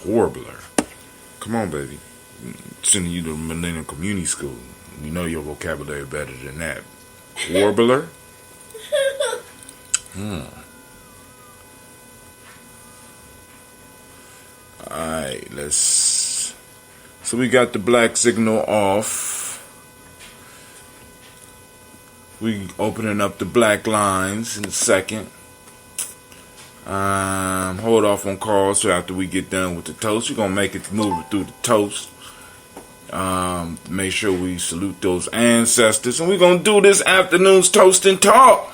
Warbler. Come on, baby. Sending you to Millennium Community School. You know your vocabulary better than that. Warbler? Alright, so we got the black signal off. We opening up the black lines in a second. Hold off on calls so after we get done with the toast. We're gonna make it move through the toast. Make sure we salute those ancestors. And we're gonna do this afternoon's Toast and Talk.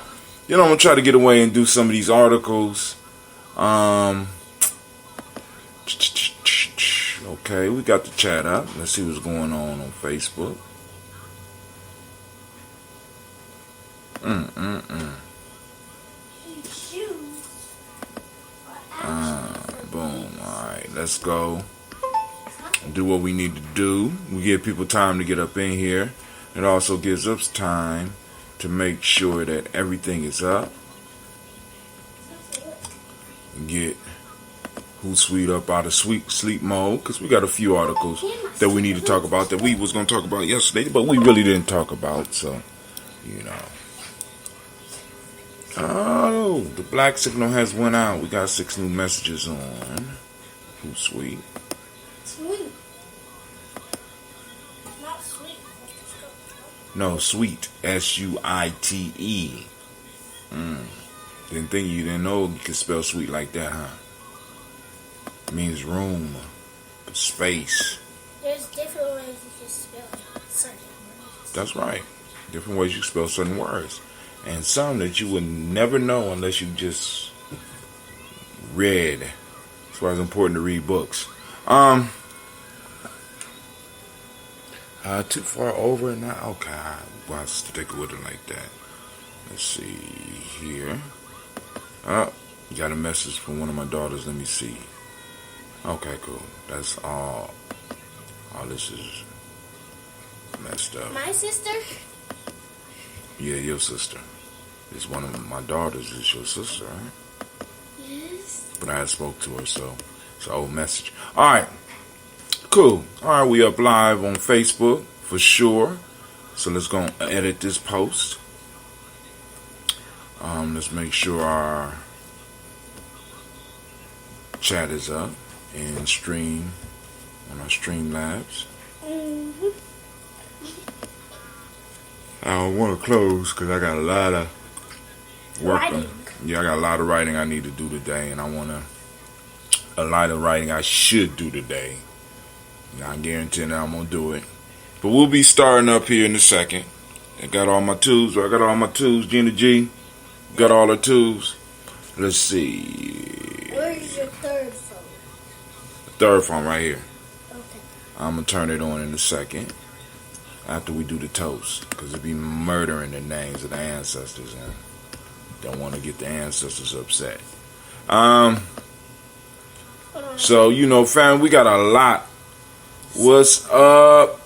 You know, I'm gonna try to get away and do some of these articles. Okay, we got the chat up. Let's see what's going on Facebook. Boom. Alright, let's go. Do what we need to do. We give people time to get up in here. It also gives us time to make sure that everything is up. Get Hootsuite up out of sleep mode, because we got a few articles that we need to talk about that we was going to talk about yesterday, but we really didn't talk about, so, you know. Oh, the black signal has went out. We got 6 new messages on Hootsuite. Sweet. Not sweet. No, sweet. S-U-I-T-E. Didn't think you didn't know you could spell sweet like that, huh? It means room, space. There's different ways you can spell certain words. That's right. Different ways you spell certain words. And some that you would never know unless you just read. That's why it's important to read books. Too far over now? Okay, I'll stick with it like that. Let's see here. Got a message from one of my daughters. Let me see. Okay, cool. That's all. All this is messed up. My sister? Yeah, your sister. It's one of my daughters. Is your sister, right? Yes. But I had spoke to her, so it's an old message. All right. Cool. All right, we up live on Facebook for sure. So let's go and edit this post. Let's make sure our chat is up and stream on our Streamlabs. I don't want to close because I got a lot of work. I got a lot of writing I need to do today, and a lot of writing I should do today. Not guaranteeing that I'm gonna do it, but we'll be starting up here in a second. I got all my tools. Gina G got all the tools. Let's see. Where's your third phone? The third phone right here. Okay. I'm gonna turn it on in a second after we do the toast, because it be murdering the names of the ancestors and don't want to get the ancestors upset. So, you know, fam, we got a lot. What's up,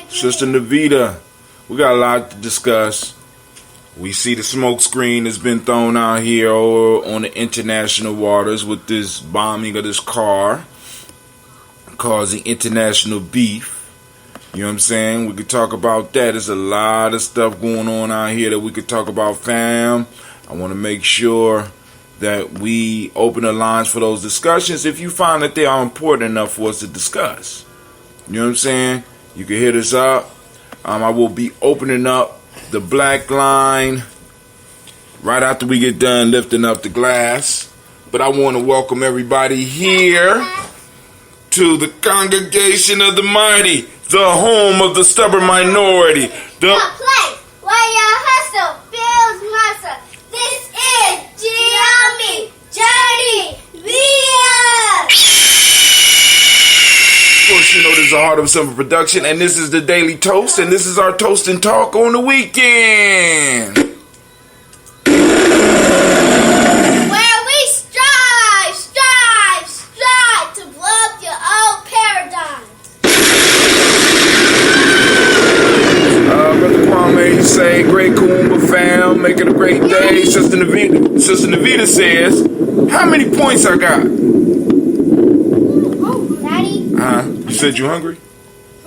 Sister Navita? We got a lot to discuss. We see the smoke screen that's been thrown out here on the international waters with this bombing of this car causing international beef. You know what I'm saying? We could talk about that. There's a lot of stuff going on out here that we could talk about, fam. I want to make sure that we open the lines for those discussions if you find that they are important enough for us to discuss. You know what I'm saying? You can hit us up. I will be opening up the black line right after we get done lifting up the glass. But I want to welcome everybody here to the congregation of the mighty, the home of the stubborn minority. The place where your hustle builds muscle. This is Gye-Nyame Journey Via. Of course, you know this is the Heart of Simple Production, and this is the Daily Toast, and this is our Toast and Talk on the weekend. Where we strive to blow up your old paradigm. Brother Kwame say, great Kuumba fam, make it a great day. Sister Navita says, how many points I got? said you hungry?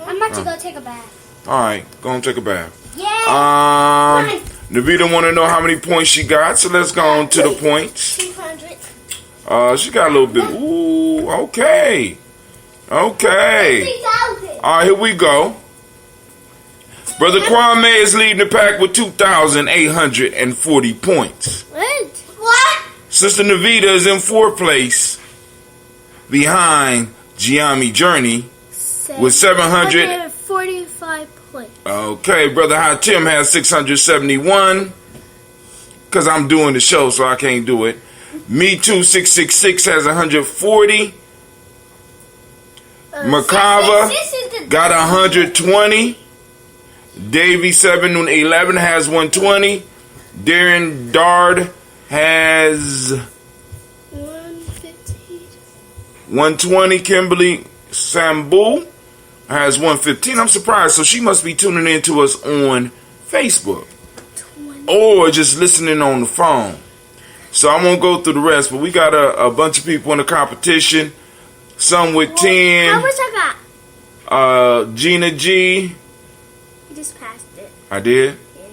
I'm about to go take a bath. All right, go and take a bath. Yeah. Navita want to know how many points she got, so let's go on to the points. 200. She got a little bit. Ooh, okay. Okay. 3,000. All right, here we go. Brother Kwame is leading the pack with 2,840 points. What? Sister Navita is in fourth place behind Gye-Nyame Journey with 745 points. Okay, Brother Hatim has 671 because I'm doing the show, so I can't do it. Me Too 666 has 140. Makava got 120. Davy 711 has 120. Darren Dard has 120. Kimberly Sambu has 115. I'm surprised. So she must be tuning in to us on Facebook or just listening on the phone. So I won't go through the rest, but we got a bunch of people in the competition. Some with 10. How much I got? Gina G. You just passed it. I did. Yes.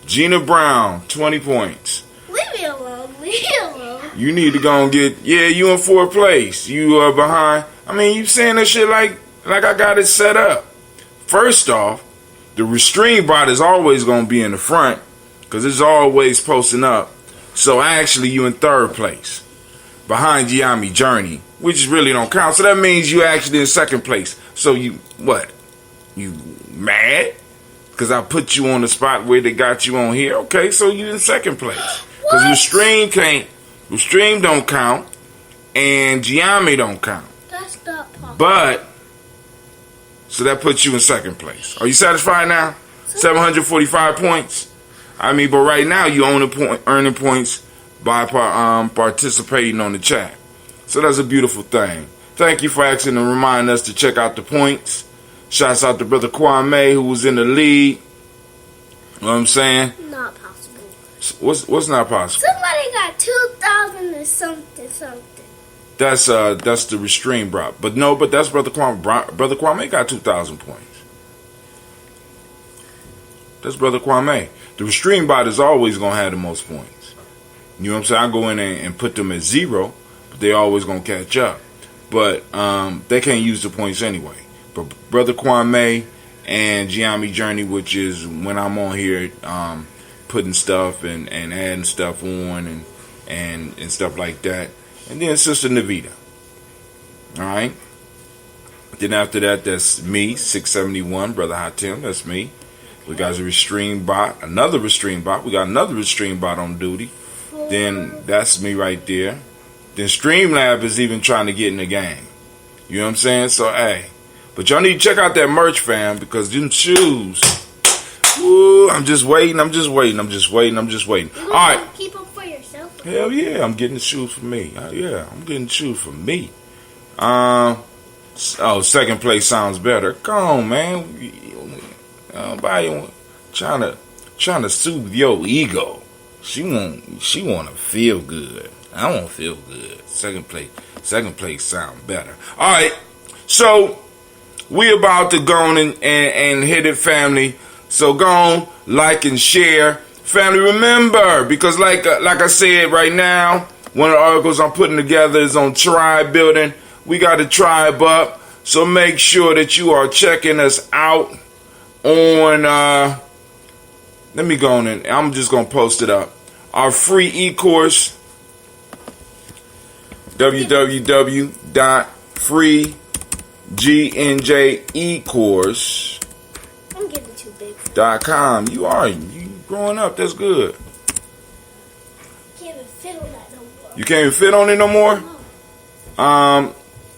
Gina Brown, 20 points. Leave me alone. Leave me alone. You need to go and get, you in fourth place. You are behind. I mean, you saying that shit like I got it set up. First off, the restraint bot is always going to be in the front because it's always posting up. So actually, you in third place behind Gye-Nyame Journey, which really don't count. So that means you actually in second place. So you, what? You mad? Because I put you on the spot where they got you on here. Okay, so you in second place. Because restraint don't count, and Gye-Nyame don't count. That's not possible. But, so that puts you in second place. Are you satisfied now? 745 points? I mean, but right now you earning points by participating on the chat. So that's a beautiful thing. Thank you for asking and reminding us to check out the points. Shouts out to Brother Kwame, who was in the lead. You know what I'm saying? Not possible. What's not possible? Somebody got 2,000 and something. That's the restraint bot. But that's Brother Kwame. Brother Kwame got 2,000 points. That's Brother Kwame. The restraint bot is always gonna have the most points. You know what I'm saying? I go in and put them at 0, but they always gonna catch up. But they can't use the points anyway. But Brother Kwame and Gye-Nyame Journey, which is when I'm on here putting stuff and adding stuff on and stuff like that. And then Sister Navita. Alright? Then after that, that's me, 671, Brother Hatim, that's me. We got a restraint bot, another restraint bot. We got another restraint bot on duty. Then that's me right there. Then Streamlab is even trying to get in the game. You know what I'm saying? So, hey. But y'all need to check out that merch, fam, because them shoes. Ooh, I'm just waiting. All right. Keep them for yourself. Hell yeah, I'm getting the shoes for me. I'm getting the shoes for me. Second place sounds better. Come on, man. Trying to soothe your ego. She wanna feel good. I want to feel good. Second place sound better. All right, so we about to go on and hit it, family. So go on, like and share, family. Remember, because like I said, right now, one of the articles I'm putting together is on tribe building. We got a tribe up, so make sure that you are checking us out on. Let me go on and I'm just gonna post it up. Our free e-course. www.freegnjecourse.com. You growing up, that's good. Can't even fit on that no more. You can't even fit on it no more?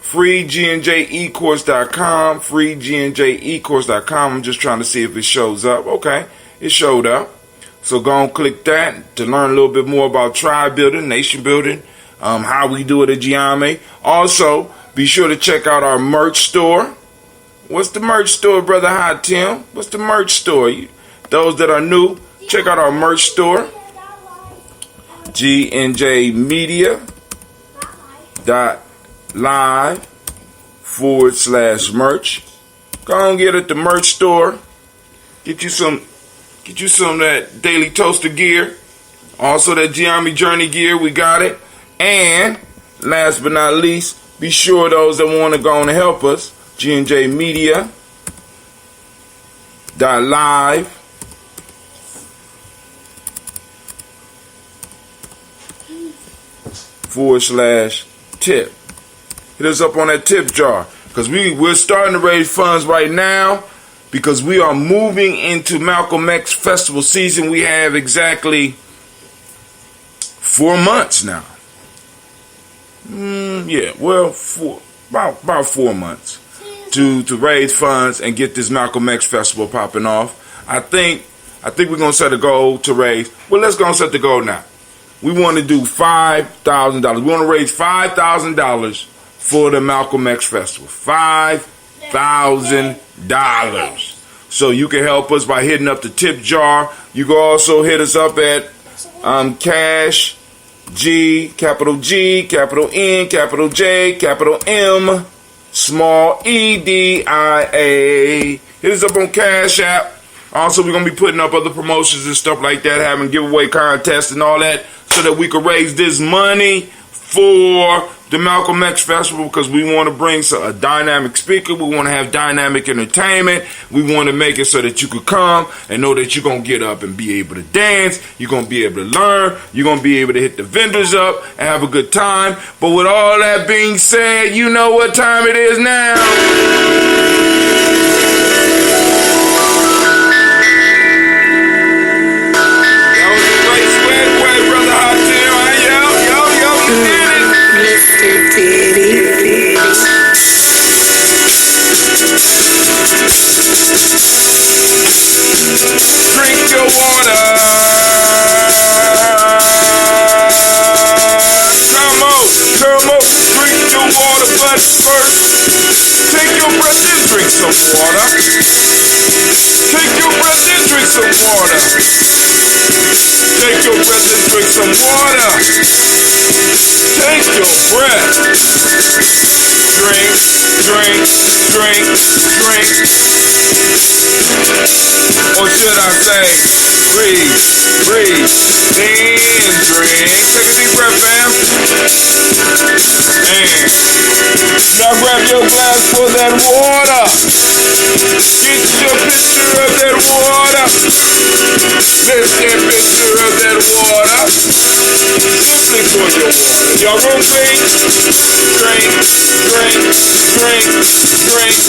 freegnjecourse.com, freegnjecourse.com. I'm just trying to see if it shows up. Okay, it showed up. So go and click that to learn a little bit more about tribe building, nation building, how we do it at Gye-Nyame. Also, be sure to check out our merch store. What's the merch store, Brother Hot Tim? What's the merch store? Those that are new, check out our merch store. GNJmedia.live /merch. Go and get it at the merch store. Get you some of that Daily Toaster gear. Also that Gye-Nyame Journey gear, we got it. And last but not least, be sure those that want to go and help us, G&J Media .live /tip. Hit us up on that tip jar, because we're starting to raise funds right now, because we are moving into Malcolm X Festival season. We have exactly 4 months now. About 4 months to raise funds and get this Malcolm X Festival popping off. I think we're gonna set a goal to raise. Well, let's go and set the goal now. We want to do $5,000. We want to raise $5,000 for the Malcolm X Festival. $5,000. So you can help us by hitting up the tip jar. You can also hit us up at Cash G, capital G, capital N, capital J, capital M, small EDIA. Hit us up on Cash App. Also, we're going to be putting up other promotions and stuff like that, having giveaway contests and all that, so that we can raise this money for the Malcolm X Festival, because we want to bring a dynamic speaker. We want to have dynamic entertainment. We want to make it so that you could come and know that you're going to get up and be able to dance. You're going to be able to learn. You're going to be able to hit the vendors up and have a good time. But with all that being said, you know what time it is now. Take your breath and drink some water. Take your breath and drink some water. Take your breath and drink some water. Take your breath. Drink, drink, drink, drink. Or should I say, breathe, breathe, then drink. Take a deep breath, fam. And now grab your glass for that water. Get your picture of that water. Lift that picture of that water. Simply pour your water. Y'all room clean? Drink, drink, drink, drink.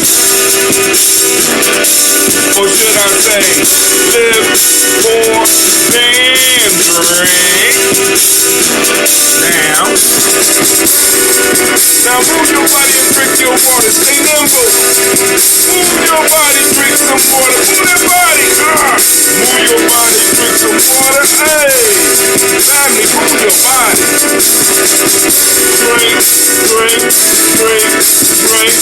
Or should I say, live, pour, then drink. Now move your body and drink your water. Stay nimble. Move your body, drink some water. Move that body. Move your body, drink some water. Hey, family, move your body. Drink, drink, drink, drink.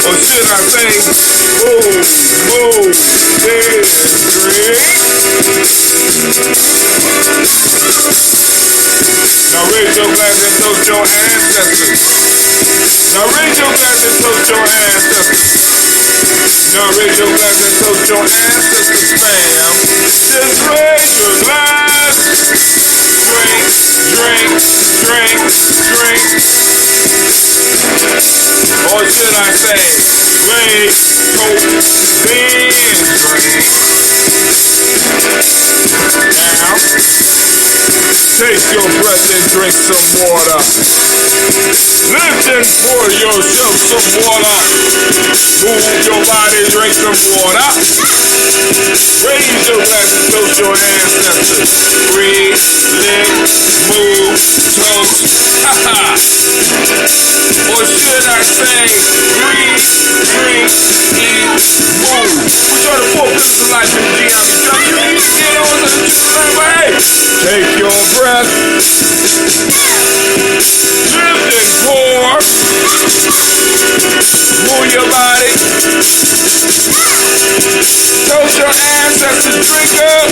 Or should I say, move, move, then drink. Now raise your glass and toast your ancestors. Now raise your glass and toast your ancestors. Now raise your glass and toast your ancestors, fam. Just raise your glass. Drink, drink, drink, drink. Or should I say, raise, toast, then drink. Now, take your breath and drink some water. Lift and pour yourself some water. Move your body, drink some water. Raise your glass and toast your ancestors. Breathe, live, move, toast. Or should I say, breathe, drink, eat, move. We try to pour pillars of life in Gye-Nyame Journey. Get on the hey, take your breath. Lift and pour. Move your body. Toast your ancestors, drink up.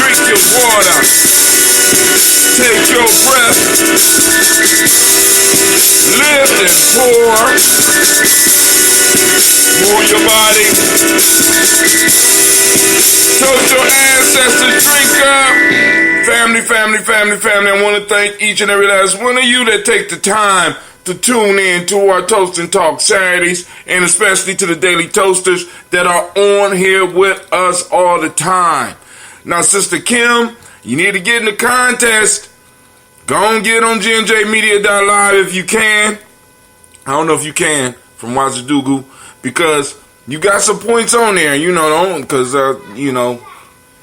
Drink your water. Take your breath. Lift and pour. Pour your body. Toast your ancestors. Drink up. Family. I want to thank each and every last one of you that take the time to tune in to our Toast and Talk Saturdays, and especially to the Daily Toasters that are on here with us all the time. Now, Sister Kim, you need to get in the contest. Go and get on GNJmedia.live if you can. I don't know if you can from Wazadugu, because you got some points on there, because,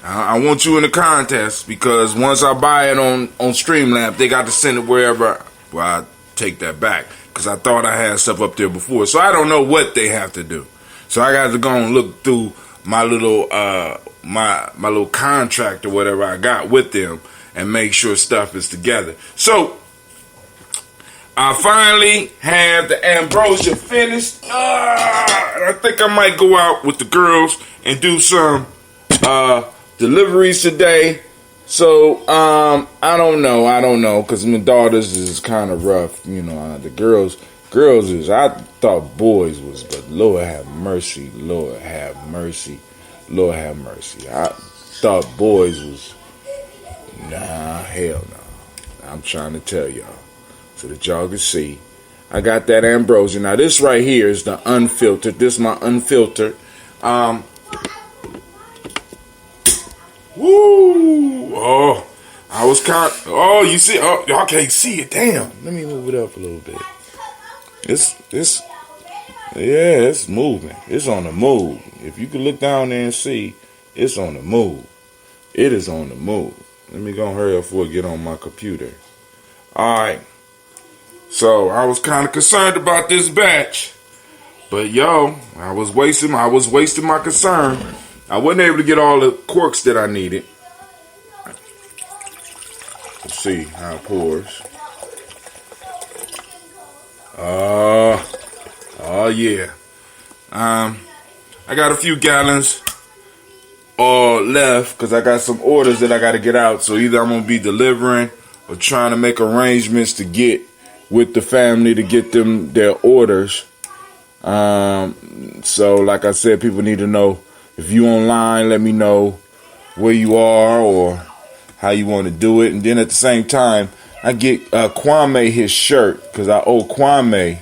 I want you in the contest, because once I buy it on Streamlab, they got to send it wherever. Well, I take that back, because I thought I had stuff up there before. So I don't know what they have to do. So I got to go and look through my little my little contract or whatever I got with them and make sure stuff is together. So I finally have the ambrosia finished. And I think I might go out with the girls and do some deliveries today. So I don't know, because my daughters is kind of rough. The girls is, I thought boys was, but Lord have mercy. I thought boys was, nah, hell no. I'm trying to tell y'all so that y'all can see. I got that ambrosia. Now this right here is the unfiltered. This is my unfiltered. Woo! Oh, I was you see? Oh, y'all can't see it. Damn. Let me move it up a little bit. It's moving. It's on the move. If you can look down there and see, it's on the move. It is on the move. Let me go hurry up before I get on my computer. All right. So I was kind of concerned about this batch, but I was wasting my concern. I wasn't able to get all the corks that I needed. Let's see how it pours. Oh yeah. I got a few gallons left, because I got some orders that I got to get out. So either I'm going to be delivering or trying to make arrangements to get with the family to get them their orders. So like I said, people need to know. If you online, let me know where you are or how you want to do it. And then at the same time, I get Kwame his shirt, because I owe Kwame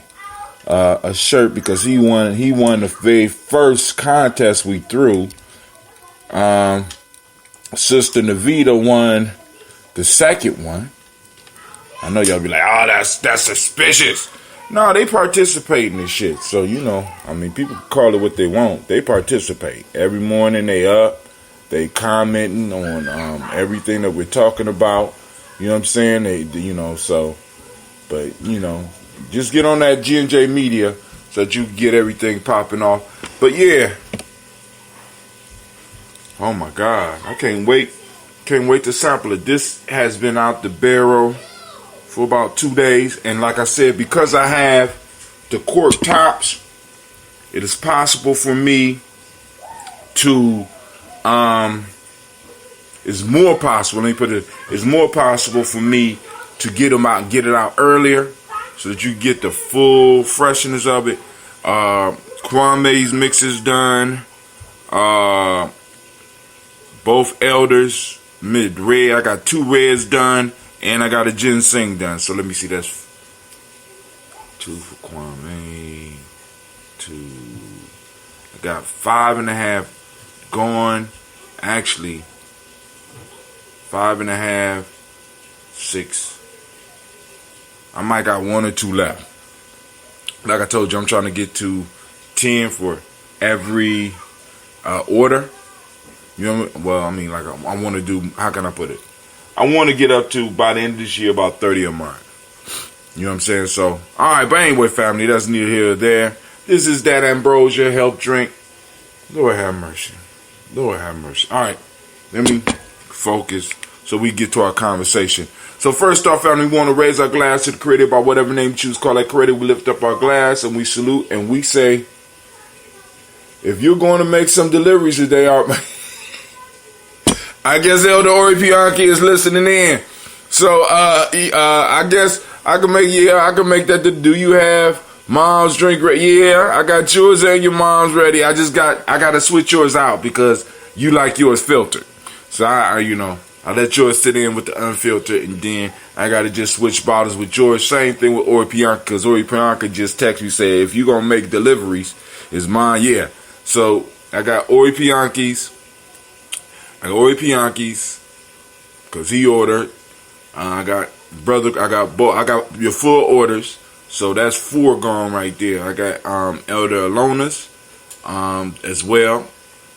a shirt, because he won the very first contest we threw. Sister Navita won the second one. I know y'all be like, oh, that's suspicious. No, they participate in this shit. So, people call it what they want. They participate. Every morning they up. They commenting on everything that we're talking about. You know what I'm saying? Just get on that G&J Media so that you can get everything popping off. But yeah. Oh my God. I can't wait. Can't wait to sample it. This has been out the barrel for about 2 days, and like I said, because I have the cork tops, it is possible for me to it's more possible for me to get them out and get it out earlier, so that you get the full freshness of it. Kwame's mix is done. Both elders, mid red. I got 2 reds done. And I got a ginseng done. So let me see. That's 2 for Kwame. 2. I got 5.5 gone. Actually, 5.5, 6. I might got 1 or 2 left. Like I told you, I'm trying to get to 10 for every order. You know what I mean? Well, I mean, like I want to do. How can I put it? I want to get up to, by the end of this year, about 30 a month. You know what I'm saying? So, alright, but anyway, family, that's neither here or there. This is that ambrosia health drink. Lord have mercy. Alright, let me focus so we get to our conversation. So So first off, family, we want to raise our glass to the Creator by whatever name you choose. Call that Creator. We lift up our glass and we salute and we say, if you're going to make some deliveries today, I guess Elder Ori Pianki is listening in. So I guess I can make that. Do you have mom's drink ready? Yeah, I got yours and your mom's ready. I got to switch yours out because you like yours filtered. So I let yours sit in with the unfiltered, and then I got to just switch bottles with yours. Same thing with Ori Pianka, because Ori Pianka just texted me, say, if you're going to make deliveries, it's mine, yeah. So I got Ori Pianki's, because he ordered. I got your full orders, so that's 4 gone right there. I got Elder Alona's as well,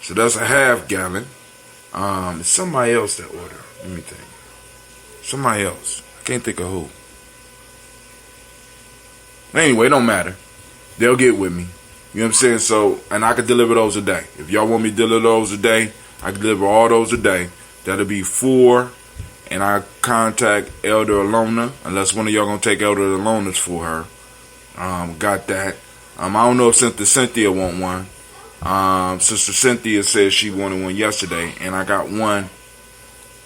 so that's a half gallon. It's somebody else that ordered. Let me think. Somebody else. I can't think of who. Anyway, it don't matter. They'll get with me. You know what I'm saying? So, and I can deliver those a day. If y'all want me to deliver those a day, I can deliver all those a day. That'll be 4. And I contact Elder Alona, unless one of y'all gonna take Elder Alona's for her. Got that. I don't know if Sister Cynthia want one. Sister Cynthia said she wanted one yesterday, and I got one.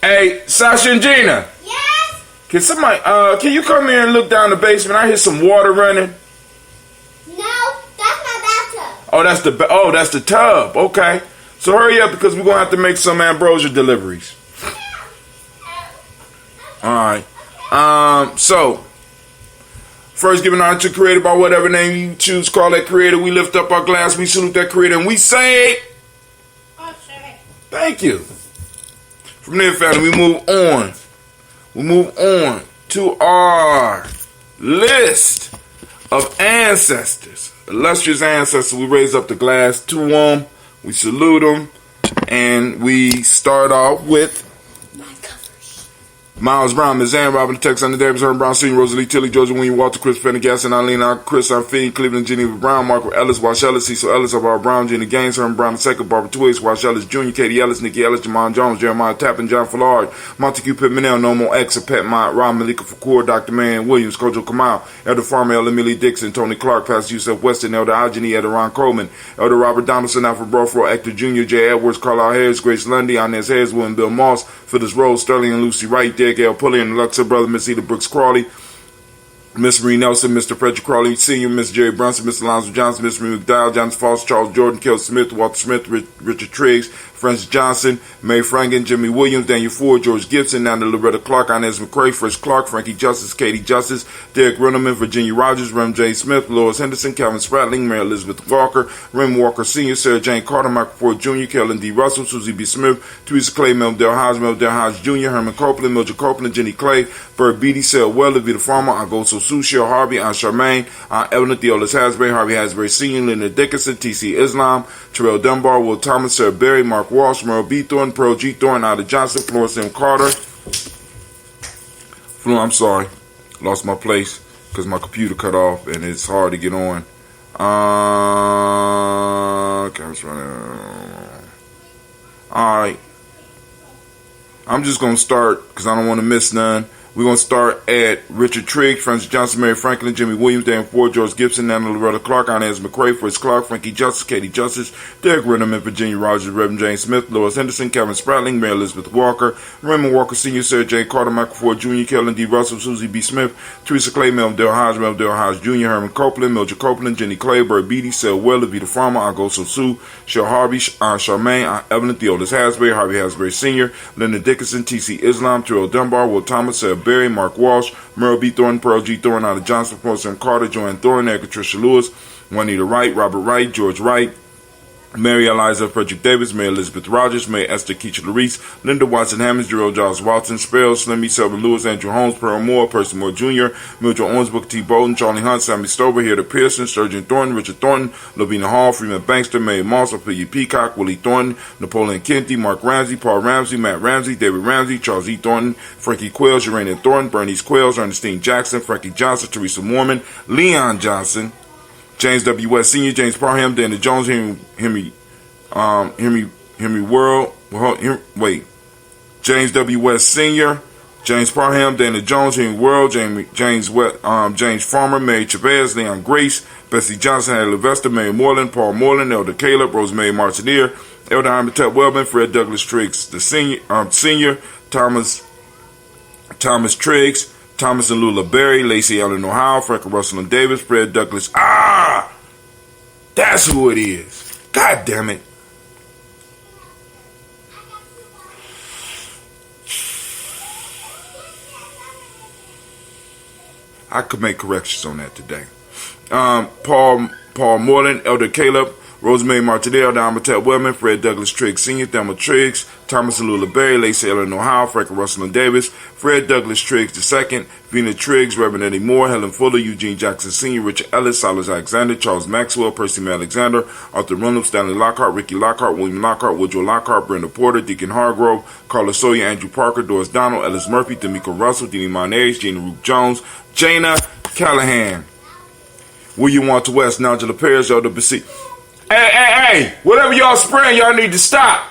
Hey, Sasha and Gina. Yes? Can somebody, can you come here and look down the basement? I hear some water running. No, that's my bathtub. Oh, that's the tub. Okay. So hurry up because we're gonna have to make some ambrosia deliveries. Alright. So first, giving honor to Creator by whatever name you choose. Call that Creator. We lift up our glass. We salute that Creator. And we say, thank you. From there, family, we move on. We move on to our list of ancestors. Illustrious ancestors. We raise up the glass to them. We salute them. And we start off with Miles Brown, Ms. Ann, Robin, Texas, Andy Davis, Herman Brown, Sr., Rosalie Tilly, Georgia William, Walter, Chris Pendergast, and Eileen, Chris Arfine, Cleveland, Geneva Brown, Marco Ellis, Wash Ellis, Cecil Ellis, Barbara Brown, Jenny Gaines, Herman Brown II, Barbara Twigs, Wash Ellis Jr., Katie Ellis, Nikki Ellis, Jamon Jones, Jeremiah Tappan, John Fallard, Montague Pittmanell, Nomo X, Pet Mott, Rob Malika Fakour, Dr. Man Williams, Kojo Kamal, Elder Farmer, Elder Emily Dixon, Tony Clark, Pastor Yusef Weston, Elder Ageni, Elder Ron Coleman, Elder Robert Donaldson, Alfred Brofro, Hector Jr., J. Edwards, Carlisle Harris, Grace Lundy, Inez Harris, William Bill Moss, Phyllis Rose, Sterling and Lucy Wright, Derek L. Pulley, and Luxor brother, Miss Eda Brooks Crawley, Miss Marie Nelson, Mr. Frederick Crawley Sr., Miss Jerry Brunson, Mr. Alonzo Johnson, Miss Marie McDowell, Jonathan Foster, Charles Jordan, Kel Smith, Walter Smith, Richard Triggs, Francis Johnson, May Franken, Jimmy Williams, Daniel Ford, George Gibson, Nanda Loretta Clark, Inez McCrae, Fresh Clark, Frankie Justice, Katie Justice, Derek Renneman, Virginia Rogers, Rem J. Smith, Lois Henderson, Calvin Spratling, Mary Elizabeth Walker, Rem Walker Sr., Sarah Jane Carter, Michael Ford Jr., Kellen D. Russell, Susie B. Smith, Teresa Clay, Mel Del Hodge Jr., Herman Copeland, Mildred Copeland, Jenny Clay, Bird Beatty, Sel Weller, Vita Farmer, Agoso Sushil, Harvey, Aunt Charmaine, Aunt Evelyn, Theolis Hasbury, Harvey Hasbury Sr., Leonard Dickinson, T.C. Islam, Terrell Dunbar, Will Thomas, Sarah Berry, Mark Walsh, Merle B. Thornton, Pearl G. Thornton, Ida Johnson, Florence M. Carter. I'm sorry. Lost my place because my computer cut off and it's hard to get on. Camera's running. Alright. I'm just going to start because I don't want to miss none. We're going to start at Richard Trigg, Francis Johnson, Mary Franklin, Jimmy Williams, Dan Ford, George Gibson, Nana Loretta Clark, Inez McCrae, Fritz Clark, Frankie Justice, Katie Justice, Derek Renneman, Virginia Rogers, Reverend James Smith, Lois Henderson, Calvin Spratling, Mary Elizabeth Walker, Raymond Walker Sr., Sarah J. Carter, Michael Ford Jr., Kellen D. Russell, Susie B. Smith, Teresa Clay, Mel Del Hodge Jr., Herman Copeland, Mildred Copeland, Jenny Clay, Bird Beatty, Sel Weller, Vita Farmer, Agoso Sue, Shel Harvey, Charmaine, Evelyn, Theolis Hasbury, Harvey Hasbury Sr., Leonard Dickinson, T.C. Islam, Terrell Dunbar, Will Thomas, Sarah Berry, Mark Walsh, Merle B. Thornton, Pearl G. Thornton, Ida Johnson, Florence M. Carter, Joanne Thornton, Erica Tricia Lewis, Juanita Wright, Robert Wright, George Wright, Mary Eliza Frederick Davis, Mary Elizabeth Rogers, Mary Esther Keisha Larice, Linda Watson Hammonds, Gerald Giles Watson, Sparrow, Slimmy, Selva Lewis, Andrew Holmes, Pearl Moore, Percy Moore Jr., Mildred Owens, Booker T. Bolton, Charlie Hunt, Sammy Stover, Hilda Pearson, Sturgeon Thornton, Richard Thornton, Lavina Hall, Freeman Bankster, Mary Moss, Ophelia Peacock, Willie Thornton, Napoleon Kennedy, Mark Ramsey, Paul Ramsey, Matt Ramsey, David Ramsey, Charles E. Thornton, Frankie Quails, Urania Thornton, Bernice Quails, Ernestine Jackson, Frankie Johnson, Teresa Mormon, Leon Johnson, James W. West Sr., James Parham, Dana Jones, Henry World, James W. West Sr., James Parham, Dana Jones, Henry World, James Farmer, Mary Chavez, Leon Grace, Bessie Johnson, Hattie Levester, Mary Moreland, Paul Moreland, Elder Caleb, Rosemary Martineer, Elder Amitab Wellman, Fred Douglas Triggs, the senior, Thomas Triggs, Thomas and Lula Berry, Lacey Ellen Ohio, Frank Russell and Davis, Fred Douglas. That's who it is. God damn it. I could make corrections on that today. Paul Moreland, Elder Caleb, Rosemary Martinez, Elder Amitab Wellman, Fred Douglas Triggs Sr., Thelma Triggs, Thomas and Lula Berry, Lacey Ellen Ohio, Frank Russell and Davis, Fred Douglas Triggs II, Vina Triggs, Reverend Eddie Moore, Helen Fuller, Eugene Jackson Sr., Richard Ellis, Silas Alexander, Charles Maxwell, Percy May Alexander, Arthur Reynolds, Stanley Lockhart, Ricky Lockhart, William Lockhart, Woodrow Lockhart, Brenda Porter, Deacon Hargrove, Carla Sawyer, Andrew Parker, Doris Donald, Ellis Murphy, D'Amico Russell, Deanie Monage, Gina Rook Jones, Jana Callahan, William Walter West, Nigel Paris, Elder Basi. Hey, whatever y'all spraying, y'all need to stop.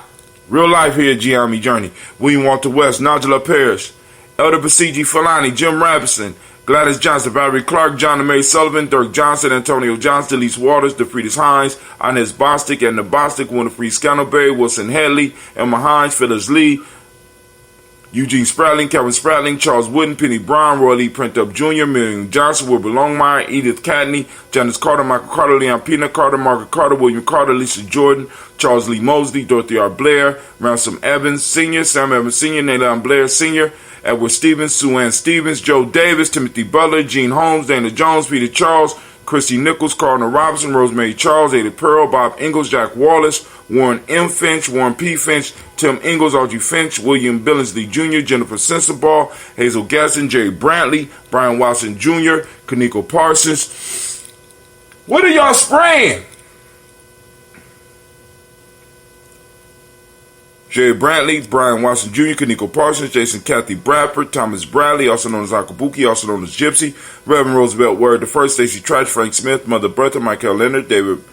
Real life here, Gye-Nyame Journey. William Walter West, Nigel Paris, Elder Basiji Falani, Jim Robinson, Gladys Johnson, Valerie Clark, John and Mary Sullivan, Dirk Johnson, Antonio Johnson, Elise Waters, DeFriedis Hines, Inez Bostic, Edna Bostic, Winifred Scantleberry, Wilson Headley, Emma Hines, Phyllis Lee, Eugene Spratling, Kevin Spratling, Charles Wooden, Penny Brown, Roy Lee Printup Jr., Miriam Johnson, Wilbur Longmire, Edith Cadney, Janice Carter, Michael Carter, Leon Pina Carter, Margaret Carter, William Carter, Lisa Jordan, Charles Lee Mosley, Dorothy R. Blair, Ransom Evans Sr., Sam Evans Sr., Nayland Blair Sr., Edward Stevens, Sue Ann Stevens, Joe Davis, Timothy Butler, Gene Holmes, Dana Jones, Peter Charles, Christy Nichols, Cardinal Robinson, Rosemary Charles, Ada Pearl, Bob Ingalls, Jack Wallace, Warren M. Finch, Warren P. Finch, Tim Ingalls, Audrey Finch, William Billingsley Jr., Jennifer Sensabaugh, Hazel Gasson, Jerry Brantley, Brian Watson Jr., Kaneko Parsons. What are y'all spraying? Jerry Brantley, Brian Watson Jr., Kaneko Parsons, Jason Kathy Bradford, Thomas Bradley, also known as Akabuki, also known as Gypsy, Reverend Roosevelt Word I, Stacey Trash, Frank Smith, Mother Bertha, Michael Leonard, David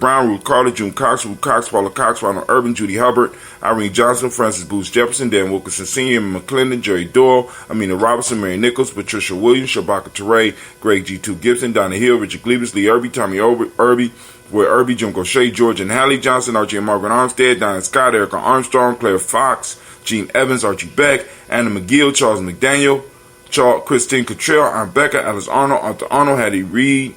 Brown, Ruth Carter, June Cox, Ruth Cox, Paula Cox, Ronald Urban, Judy Hubbard, Irene Johnson, Francis Booth Jefferson, Dan Wilkinson Sr., Emma McClendon, Jerry Doyle, Amina Robinson, Mary Nichols, Patricia Williams, Shabaka Teray, Greg G2 Gibson, Donna Hill, Richard Glebus, Lee Irby, Tommy Irby, Roy Irby, Jim Gaucher, George and Hallie Johnson, Archie and Margaret Armstead, Diane Scott, Erica Armstrong, Claire Fox, Gene Evans, Archie Beck, Anna McGill, Charles McDaniel, Christine Cottrell, Aunt Becca, Alice Arnold, Arthur Arnold, Hattie Reed,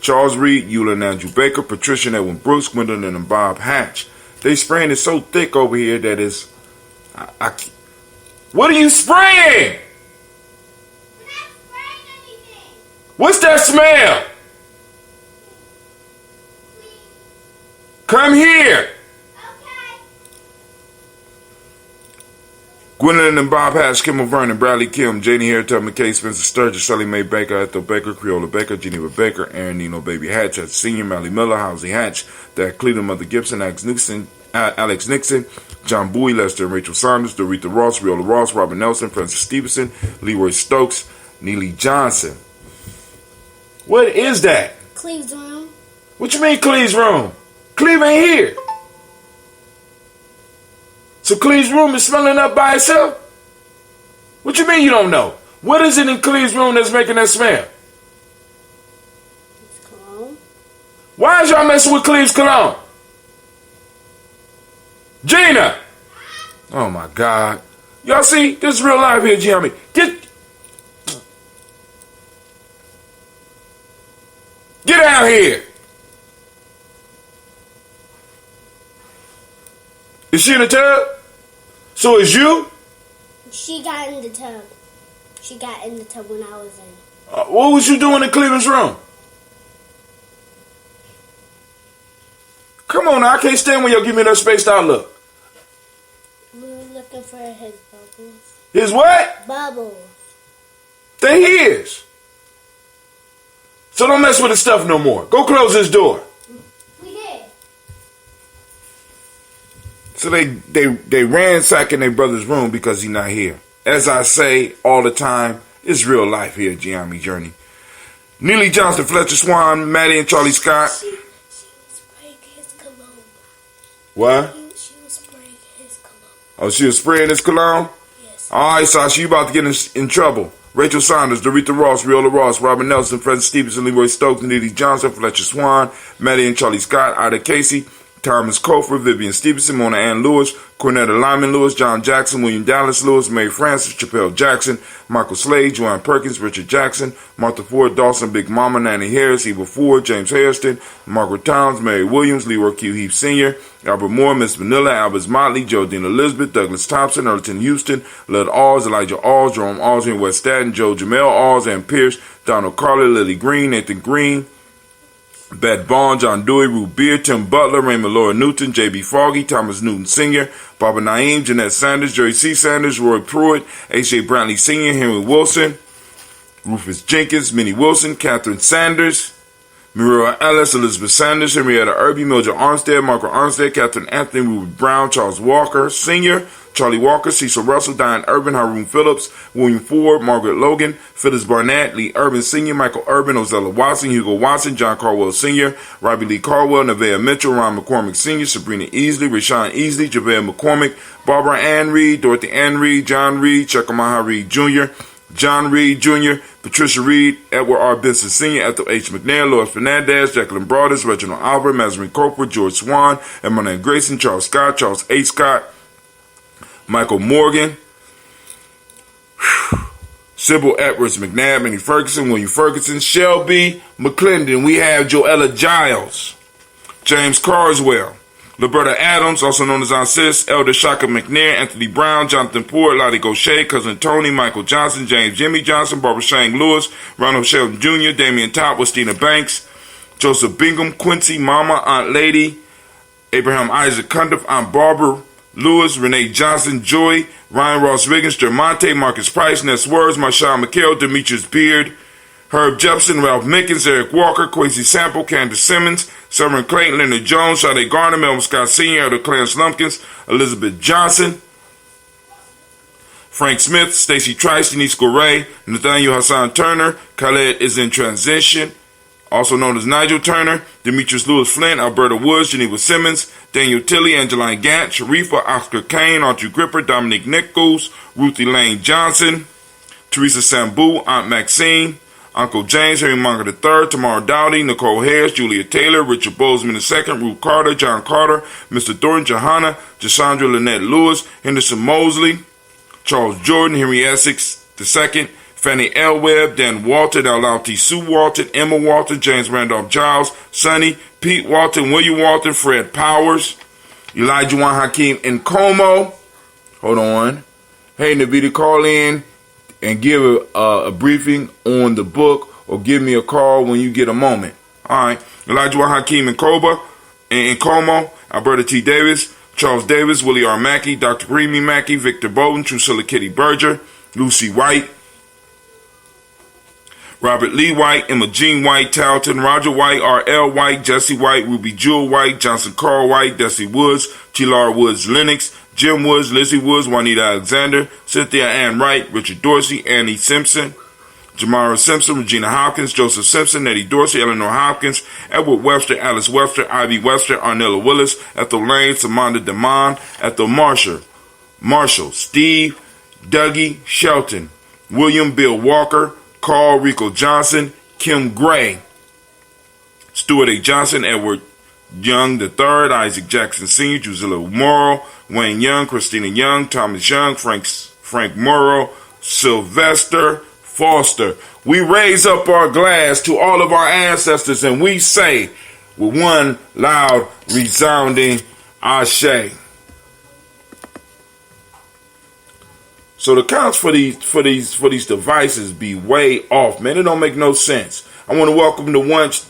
Charles Reed, Eula and Andrew Baker, Patricia and Edwin Brooks, Gwendolyn and Bob Hatch. They spraying it so thick over here that it's... What are you spraying? I'm not spraying anything. What's that smell? Come here. Okay. Gwendolyn and Bob Hatch, Kimmel Vernon, Bradley Kim, Janie Harriet, McKay, Spencer Sturgis, Sally Mae Baker, Ethel Baker, Creola Baker, Geneva Baker, Aaron Nino Baby Hatch, Senior, Mally Miller, Housley Hatch, Dad Cleveland, Mother Gibson, Alex Nixon, John Bowie, Lester and Rachel Saunders, Dorita Ross, Riola Ross, Robert Nelson, Francis Stevenson, Leroy Stokes, Neely Johnson. What is that? Cleve's room. What you mean Cleve's room? Cleve ain't here. So Cleve's room is smelling up by itself? What you mean you don't know? What is it in Cleve's room that's making that smell? It's cologne. Why is y'all messing with Cleve's cologne? Gina! Oh my God. Y'all see? This is real life here, Gye-Nyame. Get out here. Is she in the tub? So is you? She got in the tub. She got in the tub when I was in. What was you doing in Cleveland's room? Come on now, I can't stand when y'all give me that spaced out look. We were looking for his bubbles. His what? Bubbles. They his. So don't mess with his stuff no more. Go close his door. We did. So they ransacking their brother's room because he's not here. As I say all the time, it's real life here at Gye-Nyame Journey. Neely Johnson, Fletcher Swan, Maddie and Charlie Scott. She was spraying his cologne. What? She was spraying his cologne. Oh, she was spraying this cologne? Yes. All right, Sasha, you about to get in trouble. Rachel Saunders, Doretha Ross, Riola Ross, Robert Nelson, Francis Stevenson, Leroy Stokes, Neely Johnson, Fletcher Swan, Maddie and Charlie Scott, Ida Casey, Thomas Cofer, Vivian Stevenson, Mona Ann Lewis, Cornetta Lyman Lewis, John Jackson, William Dallas Lewis, Mary Francis, Chappelle Jackson, Michael Slade, Joanne Perkins, Richard Jackson, Martha Ford, Dawson, Big Mama, Nanny Harris, Eva Ford, James Hairston, Margaret Towns, Mary Williams, Leroy Q. Heath Sr., Albert Moore, Miss Vanilla, Albert Motley, Geraldine Elizabeth, Douglas Thompson, Erleton Houston, Lud Alls, Elijah Alls, Jerome Alls in West Staten, Joe Jamel Alls, Ann Pierce, Donald Carley, Lily Green, Nathan Green, Beth Bond, John Dewey, Ruth Beer, Tim Butler, Raymond Laura Newton, J.B. Foggy, Thomas Newton Sr., Barbara Naeem, Jeanette Sanders, Jerry C. Sanders, Roy Pruitt, H.J. Brantley Sr., Henry Wilson, Rufus Jenkins, Minnie Wilson, Catherine Sanders, Muriel Ellis, Elizabeth Sanders, Henrietta Irby, Mildred Armstead, Margaret Armstead, Catherine Anthony, Ruby Brown, Charles Walker Sr., Charlie Walker, Cecil Russell, Diane Urban, Haroon Phillips, William Ford, Margaret Logan, Phyllis Barnett, Lee Urban Sr., Michael Urban, Ozella Watson, Hugo Watson, John Carwell Sr., Robbie Lee Carwell, Nevaeh Mitchell, Ron McCormick Sr., Sabrina Easley, Rashawn Easley, Javale McCormick, Barbara Ann Reed, Dorothy Ann Reed, John Reed, Chuckamaha Reed Jr., John Reed Jr., Patricia Reed, Edward R. Benson Sr., Ethel H. McNair, Lois Fernandez, Jacqueline Broadus, Reginald Albert, Mazarin Cooper, George Swan, Emmanuel Grayson, Charles Scott, Charles A. Scott, Michael Morgan, Sybil Edwards McNabb, Minnie Ferguson, William Ferguson, Shelby McClendon. We have Joella Giles, James Carswell, Liberta Adams, also known as Aunt Sis, Elder Shaka McNair, Anthony Brown, Jonathan Port, Lottie Gaucher, Cousin Tony, Michael Johnson, James Jimmy Johnson, Barbara Shang Lewis, Ronald Sheldon Jr., Damian Top, Westina Banks, Joseph Bingham, Quincy, Mama, Aunt Lady, Abraham Isaac Cundiff, Aunt Barbara Lewis, Renee Johnson, Joy, Ryan Ross Riggins, Jermonte, Marcus Price, Ness Words, Marshawn McHale, Demetrius Beard, Herb Jepson, Ralph Mickens, Eric Walker, Quincy Sample, Candace Simmons, Summer Clayton, Leonard Jones, Sade Garner, Melvin Scott Sr., Elder Clarence Lumpkins, Elizabeth Johnson, Frank Smith, Stacey Trice, Denise Goray, Nathaniel Hassan Turner, Khaled is in transition, also known as Nigel Turner, Demetrius Lewis Flint, Alberta Woods, Geneva Simmons, Daniel Tilley, Angeline Gant, Sharifa, Oscar Kane, Audrey Gripper, Dominique Nichols, Ruthie Lane Johnson, Teresa Sambu, Aunt Maxine, Uncle James, Henry Munger III, Tamara Dowdy, Nicole Harris, Julia Taylor, Richard Bozeman II, Ruth Carter, John Carter, Mr. Thornton, Johanna, Jasandra Lynette Lewis, Henderson Mosley, Charles Jordan, Henry Essex II, Fannie L. Webb, Dan Walton, L.L.T. Sue Walton, Emma Walton, James Randolph Giles, Sonny, Pete Walton, William Walton, Fred Powers, Elijah Juan Hakeem Nkomo. Hold on. Hey, Navita, call in and give a briefing on the book, or give me a call when you get a moment. All right. Elijah Juan Hakeem Nkomo, Alberta T. Davis, Charles Davis, Willie R. Mackey, Dr. Creamy Mackey, Victor Bowden, Drusilla Kitty Berger, Lucy White, Robert Lee White, Emma Jean White, Talton, Roger White, R.L. White, Jesse White, Ruby Jewel White, Johnson Carl White, Desi Woods, Chilar Woods Lennox, Jim Woods, Lizzie Woods, Juanita Alexander, Cynthia Ann Wright, Richard Dorsey, Annie Simpson, Jamara Simpson, Regina Hopkins, Joseph Simpson, Nettie Dorsey, Eleanor Hopkins, Edward Webster, Alice Webster, Ivy Webster, Arnella Willis, Ethel Lane, Samanda Damon, Ethel Marshall, Steve, Dougie Shelton, William Bill Walker, Carl Rico Johnson, Kim Gray, Stuart A. Johnson, Edward Young III, Isaac Jackson Sr., Drusilla Morrow, Wayne Young, Christina Young, Thomas Young, Frank Morrow, Sylvester Foster. We raise up our glass to all of our ancestors and we say with one loud, resounding Ashe. So the counts for these devices be way off, man. It don't make no sense. I want to welcome the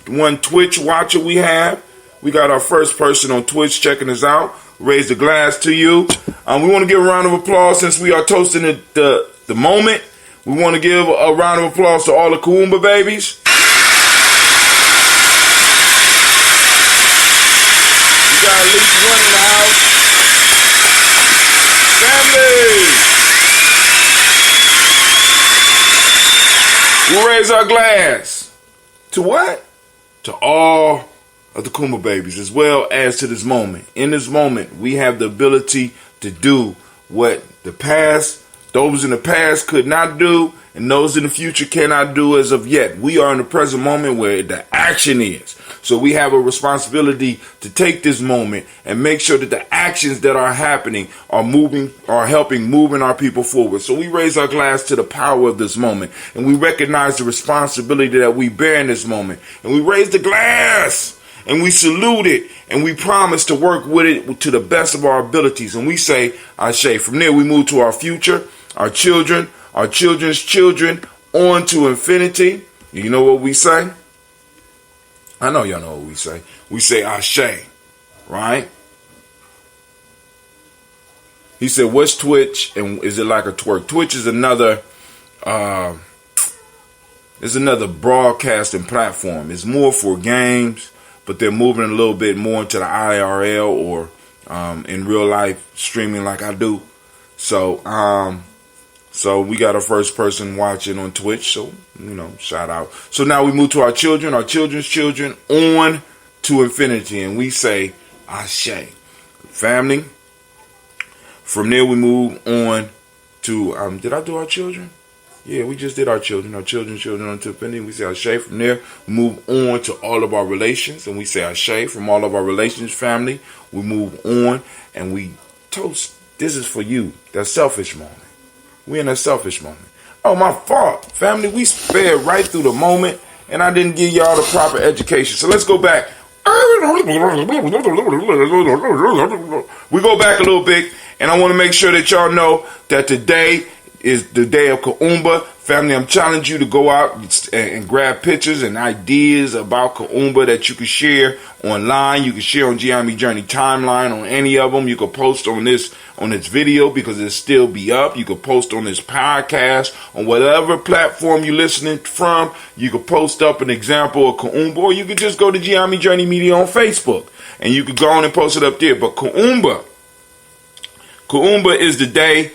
one Twitch watcher we have. We got our first person on Twitch checking us out. Raise the glass to you. We want to give a round of applause since we are toasting the moment. We want to give a round of applause to all the Kuumba babies. We got at least one in the house. Family! We raise our glass to what? To all of the Kuumba babies, as well as to this moment. In this moment, we have the ability to do what the past, those in the past could not do, and those in the future cannot do as of yet. We are in the present moment where the action is. So we have a responsibility to take this moment and make sure that the actions that are happening are helping moving our people forward. So we raise our glass to the power of this moment, and we recognize the responsibility that we bear in this moment. And we raise the glass and we salute it, and we promise to work with it to the best of our abilities. And we say, Ashe. From there, we move to our future, our children, our children's children, on to infinity. You know what we say? I know y'all know what we say. We say Ashe, right? He said, what's Twitch, and is it like a twerk? Twitch is another broadcasting platform. It's more for games, but they're moving a little bit more into the IRL or in real life streaming like I do. So we got a first person watching on Twitch. So, shout out. So now we move to our children, our children's children, on to infinity. And we say, Ashe. Family. From there we move on to, did I do our children? Yeah, we just did our children, children on to infinity. We say Ashe. From there, we move on to all of our relations. And we say Ashe. From all of our relations, family, we move on and we toast. This is for you. That selfish moment. We in a selfish moment. Oh, my fault. Family, we sped right through the moment, and I didn't give y'all the proper education. So let's go back. We go back a little bit, and I want to make sure that y'all know that today is the day of Kuumba. Family, I'm challenging you to go out and grab pictures and ideas about Kuumba that you can share online. You can share on Gye-Nyame Journey timeline on any of them. You can post on this video because it'll still be up. You can post on this podcast on whatever platform you're listening from. You can post up an example of Kuumba, or you can just go to Gye-Nyame Journey Media on Facebook and you can go on and post it up there. But Kuumba is the day.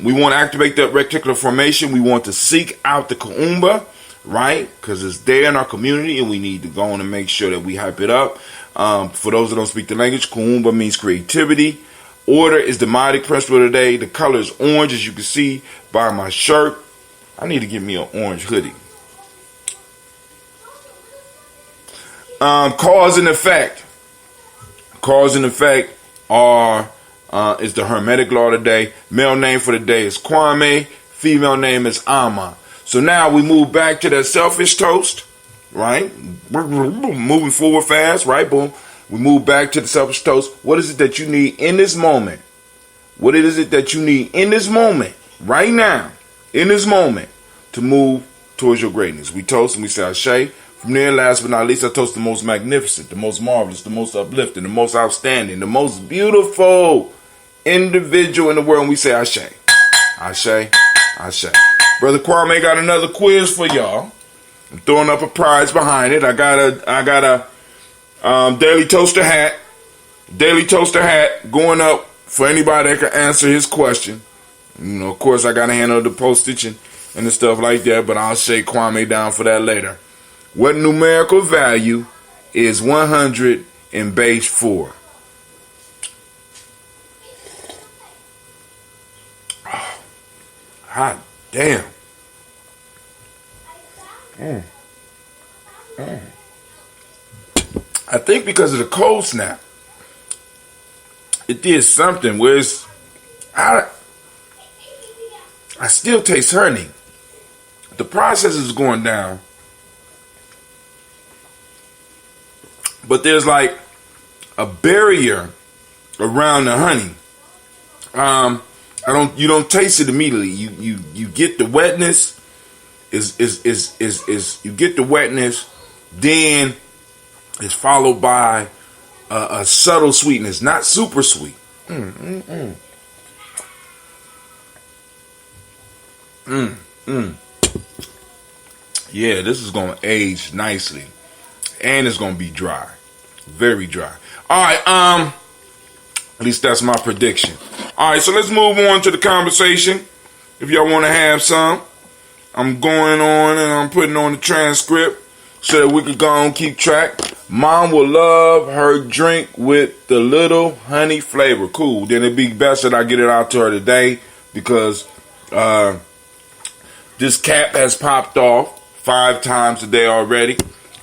We want to activate that reticular formation. We want to seek out the Kuumba, right? Because it's there in our community, and we need to go on and make sure that we hype it up. For those that don't speak the language, Kuumba means creativity. Order is the mighty principle today. The color is orange, as you can see by my shirt. I need to get me an orange hoodie. Cause and effect. Cause and effect are... is the Hermetic law today. Male name for the day is Kwame. Female name is Ama. So now we move back to that selfish toast, right? Moving forward fast, right? Boom. We move back to the selfish toast. What is it that you need in this moment? What is it that you need in this moment, right now, in this moment, to move towards your greatness? We toast and we say Ashe. From there, last but not least, I toast the most magnificent, the most marvelous, the most uplifting, the most outstanding, the most beautiful individual in the world, and we say Ashe. Ashe. Ashe. Brother Kwame got another quiz for y'all. I'm throwing up a prize behind it. I got a daily toaster hat. Daily toaster hat going up for anybody that can answer his question. Of course, I got to handle the postage and the stuff like that, but I'll shake Kwame down for that later. What numerical value is 100 in base 4? Oh, hot damn. I think because of the cold snap, it did something where I still taste honey. The process is going down. But there's like a barrier around the honey. You don't taste it immediately. You get the wetness. You get the wetness, then it's followed by a subtle sweetness, not super sweet. Yeah, this is gonna age nicely, and it's gonna be dry. Very dry. All right, at least that's my prediction. All right, so let's move on to the conversation. If y'all want to have some, I'm going on and I'm putting on the transcript so that we can go and keep track Mom will love her drink with the little honey flavor. Cool. Then it'd be best that I get it out to her today because this cap has popped off 5 times today already.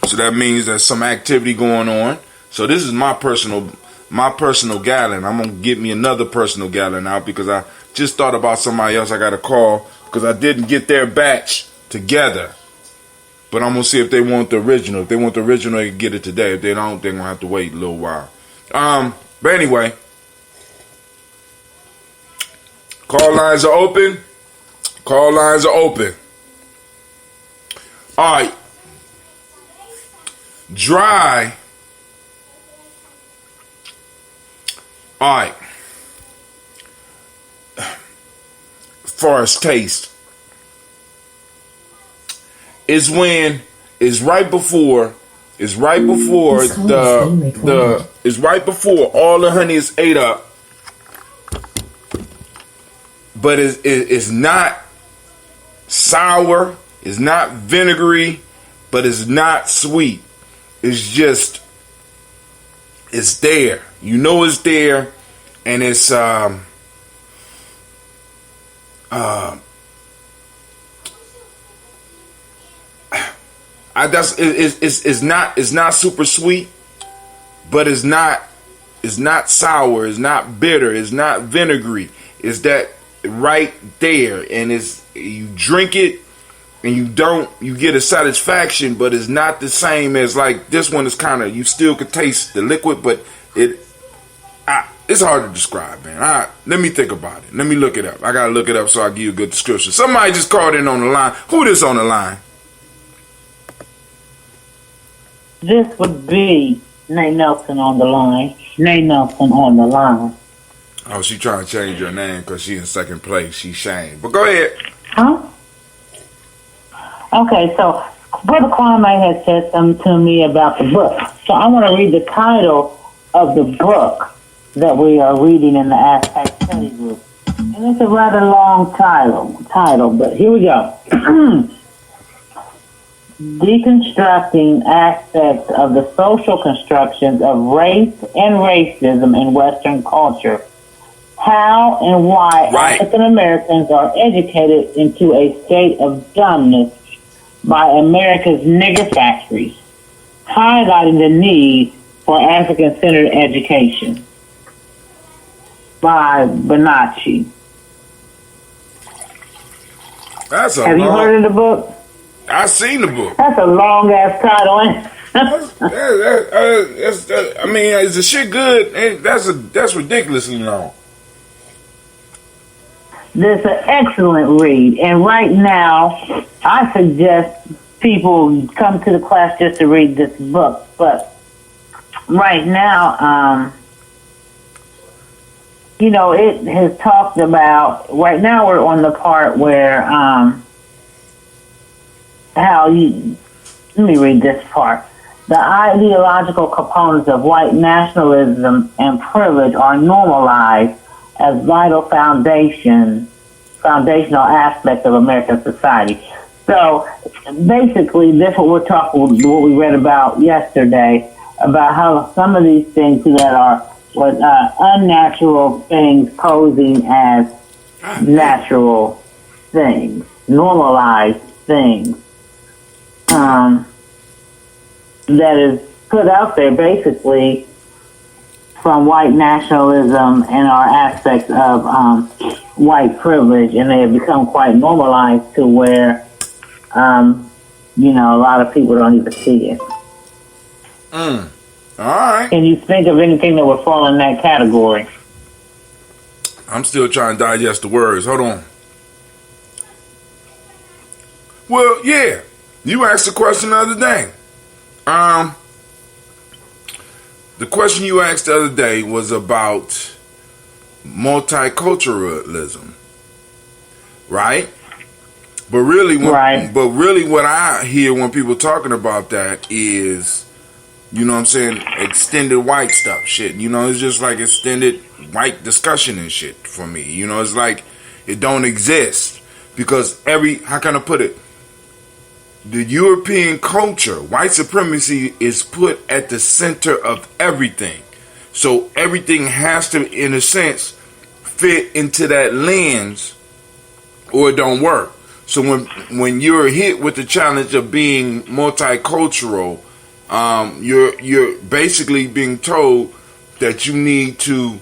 So that means there's some activity going on. So this is my personal gallon. I'm gonna get me another personal gallon out because I just thought about somebody else I gotta call because I didn't get their batch together. But I'm gonna see if they want the original. If they want the original, they can get it today. If they don't, they're gonna have to wait a little while. But anyway, call lines are open. Call lines are open. All right. Dry. All right. As far as taste, is when it's right before all the honey is ate up, but it's not sour, it's not vinegary, but it's not sweet. It's just, it's there. You know it's there, and it's it's not super sweet, but it's not sour, it's not bitter, it's not vinegary. It's that right there, and you drink it and you get a satisfaction, but it's not the same as like this one is kind of, you still could taste the liquid, but it's hard to describe, man. Let me think about it. Let me look it up. I gotta look it up so I give you a good description. Somebody just called in on the line. Who this on the line? This would be Nay Nelson on the line. Nay Nelson on the line. Oh, she trying to change her name because she in second place. She's Shane. But go ahead. Huh? Okay, so Brother Kwame has said something to me about the book. So I want to read the title of the book that we are reading in the Aztec Study Group. And it's a rather long title, but here we go. Deconstructing aspects of the social constructions of race and racism in Western culture. How and why African Americans are educated into a state of dumbness by America's nigger factories, highlighting the need for African-centered education. By Bonacci. Have you heard of the book? I seen the book. That's a long ass title. I mean, is the shit good? That's ridiculously long. This is an excellent read, and right now, I suggest people come to the class just to read this book. But right now, it has talked about. Right now, we're on the part where let me read this part. The ideological components of white nationalism and privilege are normalized as vital foundational aspects of American society. So basically, this is what we read about yesterday, about how some of these things that are unnatural things posing as natural things, normalized things, that is put out there basically from white nationalism and our aspects of white privilege, and they have become quite normalized to where, a lot of people don't even see it. All right. Can you think of anything that would fall in that category? I'm still trying to digest the words. Hold on. Well, yeah. You asked the question the other day. The question you asked the other day was about multiculturalism, right? But really, what I hear when people talking about that is, extended white stuff, shit. It's just like extended white discussion and shit for me. It's like it don't exist because how can I put it? the European culture, white supremacy is put at the center of everything. So everything has to, in a sense, fit into that lens or it don't work. So when you're hit with the challenge of being multicultural, you're basically being told that you need to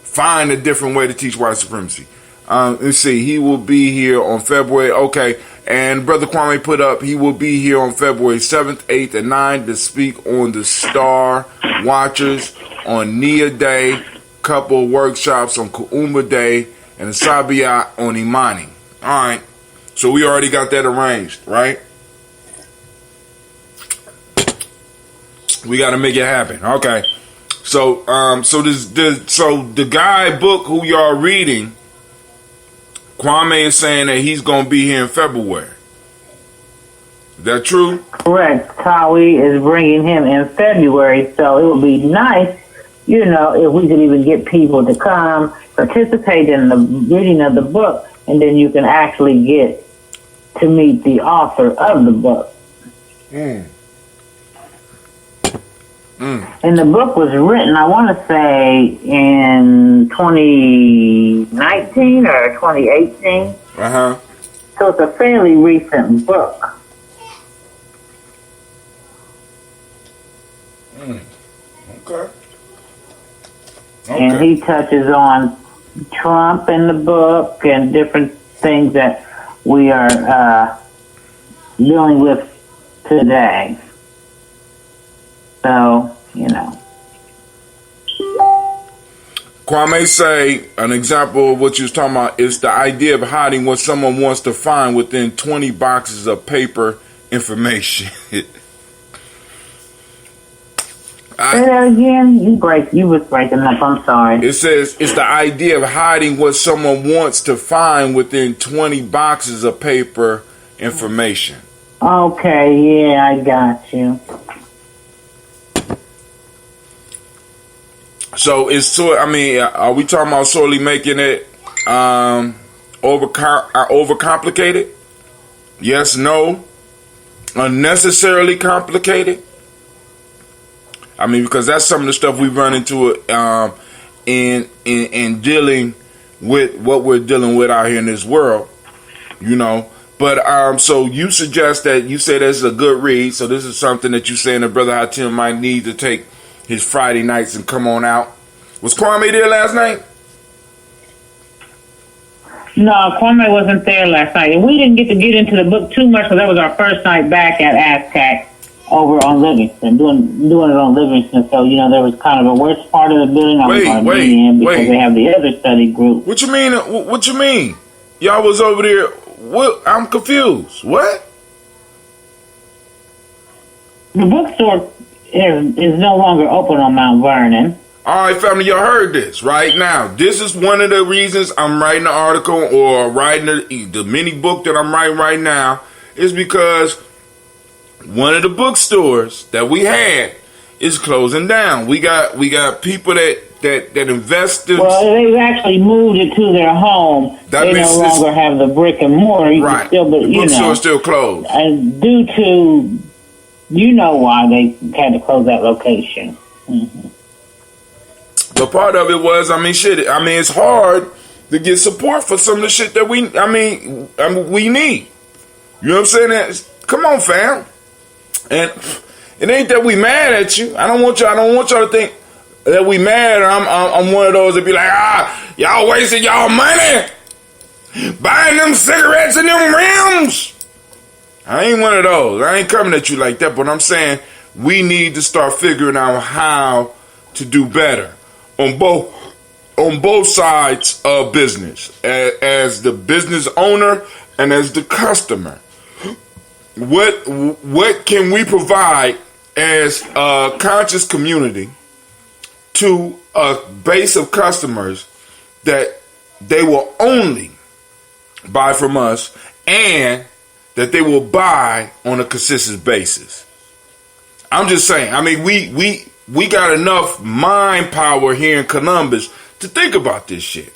find a different way to teach white supremacy. Let's see, he will be here on February. Okay, and Brother Kwame put up, he will be here on February 7th, 8th, and 9th to speak on the Star Watchers, on Nia Day, couple workshops on Kuumba Day, and a Sabia on Imani. All right, so we already got that arranged, right? We got to make it happen. Okay, so the guy book who y'all reading, Kwame is saying that he's gonna be here in February. Is that true? Correct. Kawi is bringing him in February, so it would be nice, if we could even get people to come participate in the reading of the book, and then you can actually get to meet the author of the book. And the book was written, I want to say, in 2019 or 2018. Uh-huh. So it's a fairly recent book. Okay. And he touches on Trump in the book and different things that we are dealing with today. So, Kwame say, an example of what you was talking about is the idea of hiding what someone wants to find within 20 boxes of paper information. Say that again? You was breaking up, I'm sorry. It says it's the idea of hiding what someone wants to find within 20 boxes of paper information. Okay, yeah, I got you. So are we talking about solely making it overcomplicated? Yes, no. Unnecessarily complicated? Because that's some of the stuff we run into in dealing with what we're dealing with out here in this world, But so you suggest that you say this is a good read. So this is something that you saying that Brother Hatim might need to take his Friday nights and come on out. Was Kwame there last night? No, Kwame wasn't there last night. And we didn't get into the book too much because that was our first night back at ASCAC over on Livingston, doing it on Livingston. So, there was kind of a worst part of the building I was going to be in because they have the other study group. What you mean? What you mean? Y'all was over there. What? I'm confused. What? The bookstore is no longer open on Mount Vernon. All right, family, y'all heard this right now. This is one of the reasons I'm writing the article or writing the mini book that I'm writing right now is because one of the bookstores that we had is closing down. We got people that invest in. Well, they've actually moved it to their home. They no longer have the brick and mortar. Right. The bookstore is still closed. And due to, why they had to close that location. Mm-hmm. But part of it was, it's hard to get support for some of the shit that we need. You know what I'm saying? Come on, fam. And it ain't that we mad at you. I don't want y'all to think that we mad. I'm one of those that be like, y'all wasting y'all money buying them cigarettes and them rims. I ain't one of those. I ain't coming at you like that. But I'm saying we need to start figuring out how to do better on both sides of business, as the business owner and as the customer. What can we provide as a conscious community to a base of customers that they will only buy from us and that they will buy on a consistent basis? I'm just saying, we got enough mind power here in Columbus to think about this shit.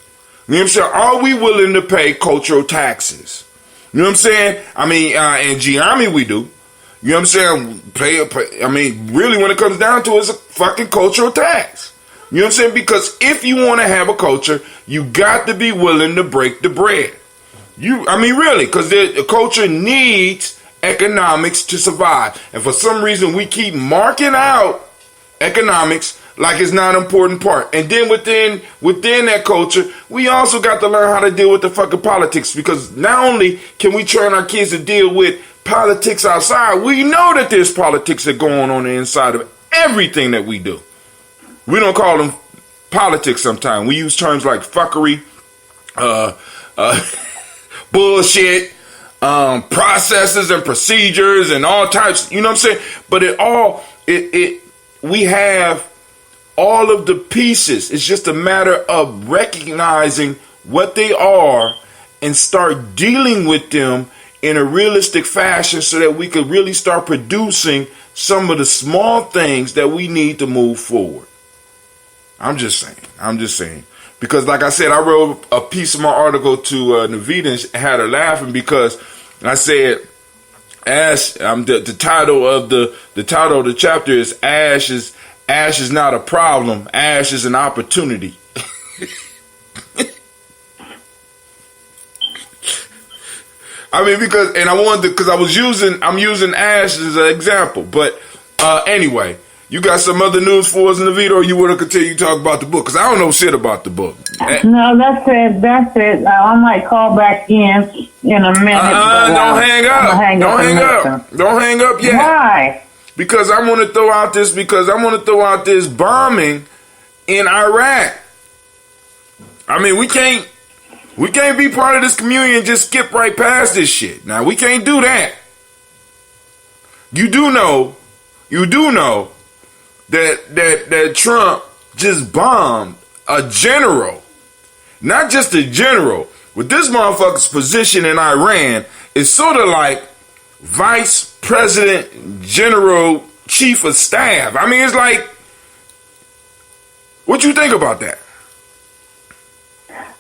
You know what I'm saying? Are we willing to pay cultural taxes? You know what I'm saying? I mean, in Gye-Nyame we do. You know what I'm saying? I mean, really when it comes down to it, it's a fucking cultural tax. You know what I'm saying? Because if you want to have a culture, you got to be willing to break the bread. Really, because the culture needs economics to survive. And for some reason, we keep marking out economics like it's not an important part. And then within that culture, we also got to learn how to deal with the fucking politics. Because not only can we train our kids to deal with politics outside, we know that there's politics that go on the inside of everything that we do. We don't call them politics sometimes. We use terms like fuckery, bullshit, processes and procedures and all types, you know what I'm saying? But we have all of the pieces. It's just a matter of recognizing what they are and start dealing with them in a realistic fashion so that we could really start producing some of the small things that we need to move forward. I'm just saying. Because like I said, I wrote a piece of my article to Navita and had her laughing because I said, Ash, the title of the chapter is Ash is not a problem, Ash is an opportunity. I mean, because I'm using Ash as an example. But anyway, you got some other news for us, Navita, or you want to continue to talk about the book? Because I don't know shit about the book. No, that's it. I might call back in a minute. Don't hang up. Don't hang up yet. Why? Because I want to throw out this bombing in Iraq. I mean, we can't be part of this community and just skip right past this shit. Now, we can't do that. You do know that Trump just bombed a general. Not just a general. With this motherfucker's position in Iran, it's sort of like vice president, general, chief of staff. I mean, it's like, what you think about that?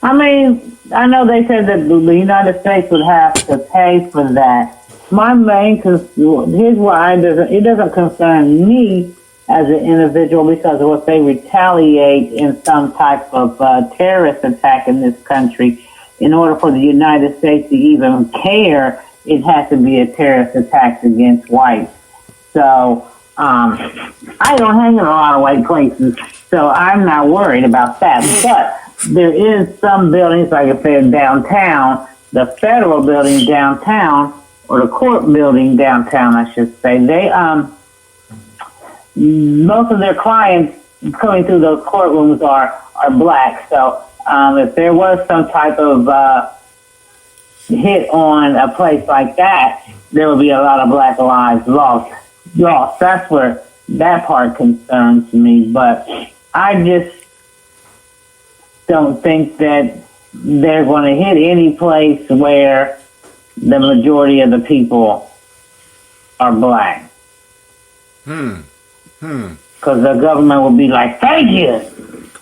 I mean, I know they said that the United States would have to pay for that. My main here's why it doesn't concern me as an individual, because if they retaliate in some type of terrorist attack in this country, in order for the United States to even care, it has to be a terrorist attack against whites. So I don't hang in a lot of white places, so I'm not worried about that. But there is some buildings, like I said, downtown, the federal building downtown, or the court building downtown, I should say, they most of their clients coming through those courtrooms are black. So if there was some type of hit on a place like that, there would be a lot of black lives lost. That's where that part concerns me. But I just don't think that they're going to hit any place where the majority of the people are black. Because the government will be like, thank you.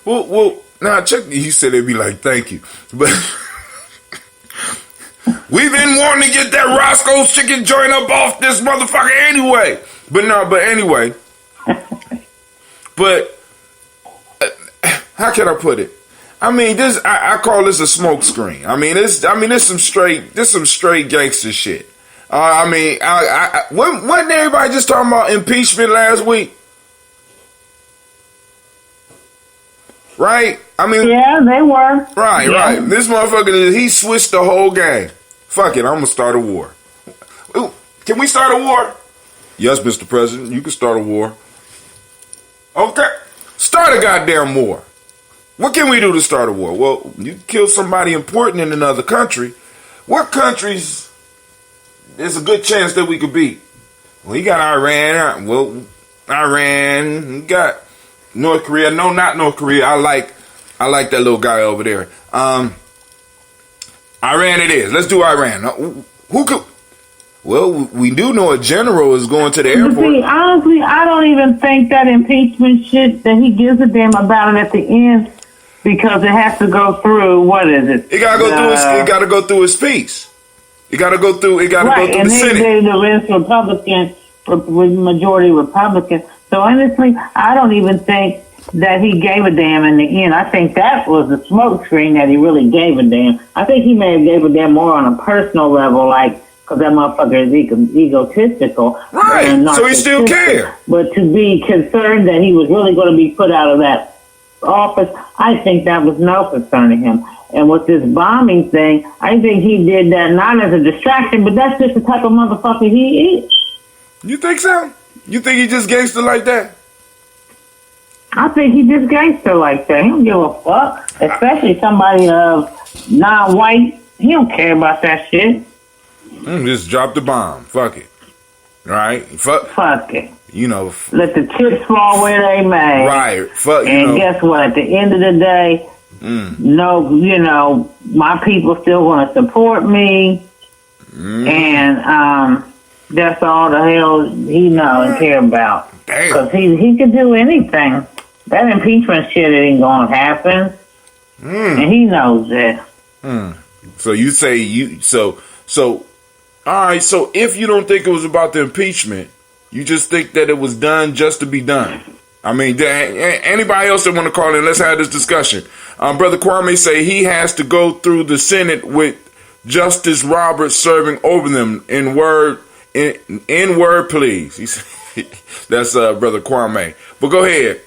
Well, now check. He said they'd be like, thank you. But we've been wanting to get that Roscoe's chicken joint up off this motherfucker anyway. But anyway. But how can I put it? I mean, I call this a smoke screen. This some straight gangster shit. Wasn't everybody just talking about impeachment last week? Right? Yeah, they were. Right. This motherfucker, he switched the whole game. Fuck it, I'm gonna start a war. Ooh, can we start a war? Yes, Mr. President, you can start a war. Okay, start a goddamn war. What can we do to start a war? Well, you kill somebody important in another country. What countries there's a good chance that we could beat? Well, you got Iran. Iran. You got North Korea. No, not North Korea. I like that little guy over there. Iran it is. Let's do Iran. Who could? Well, we do know a general is going to the airport. See, honestly, I don't even think that impeachment shit that he gives a damn about it at the end. Because it has to go through, what is it? It gotta go through it gotta go through his piece. It gotta go through the Senate. And the Republican, majority Republican. So honestly, I don't even think that he gave a damn in the end. I think that was the smoke screen that he really gave a damn. I think he may have gave a damn more on a personal level, like, because that motherfucker is egotistical. Right, so he still cared. But to be concerned that he was really going to be put out of that office, I think that was no concern to him. And with this bombing thing, I think he did that not as a distraction, but that's just the type of motherfucker he is. You think so? You think he just gangster like that? I think he just gangster like that. He don't give a fuck. Especially somebody of non-white. He don't care about that shit. Just drop the bomb. Fuck it. Right? Fuck it. You know. Let the chips fall where they may. Right. Fuck. And guess what? At the end of the day, my people still want to support me. And that's all the hell he know and care about. Because he could do anything. That impeachment shit ain't gonna happen. And he knows that. So you say so all right, so if you don't think it was about the impeachment, you just think that it was done just to be done. I mean, anybody else that want to call in, let's have this discussion. Brother Kwame say he has to go through the Senate with Justice Roberts serving over them. In word, please. That's Brother Kwame. But go ahead.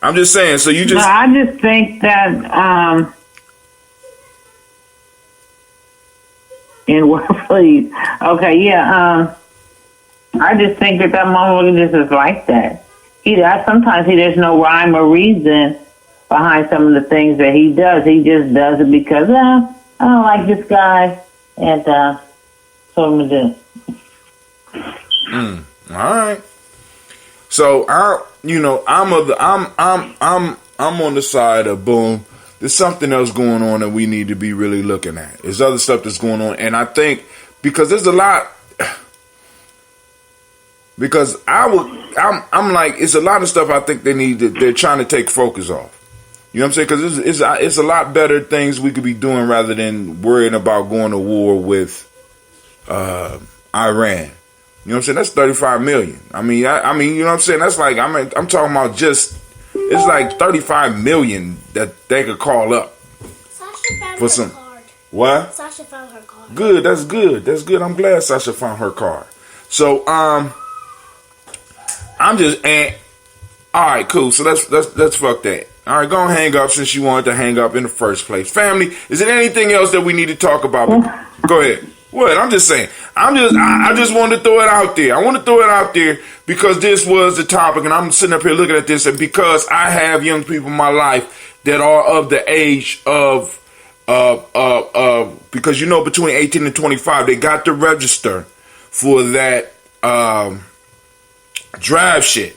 I'm just saying, so you just... No, I just think that... in word, please. Okay, yeah. I just think that motherfucker just is like that. Sometimes there's no rhyme or reason behind some of the things that he does. He just does it because I don't like this guy, and so I'm gonna do. All right. So I'm on the side of boom. There's something else going on that we need to be really looking at. There's other stuff that's going on, and I think because there's a lot. Because I'm like, it's a lot of stuff I think they're trying to take focus off. You know what I'm saying? Because it's a lot better things we could be doing rather than worrying about going to war with Iran. You know what I'm saying? That's 35 million. I mean, you know what I'm saying? That's like, I'm talking about just, it's like 35 million that they could call up. Sasha found for her some card. What? Sasha found her card. Good. That's good. I'm glad Sasha found her card. So, I'm just, all right, cool. So let's fuck that. All right, go and hang up since you wanted to hang up in the first place. Family, is there anything else that we need to talk about? Go ahead. What? I'm just saying. I just wanted to throw it out there. I want to throw it out there because this was the topic, and I'm sitting up here looking at this, and because I have young people in my life that are of the age of because between 18 and 25, they got to register for that drive shit.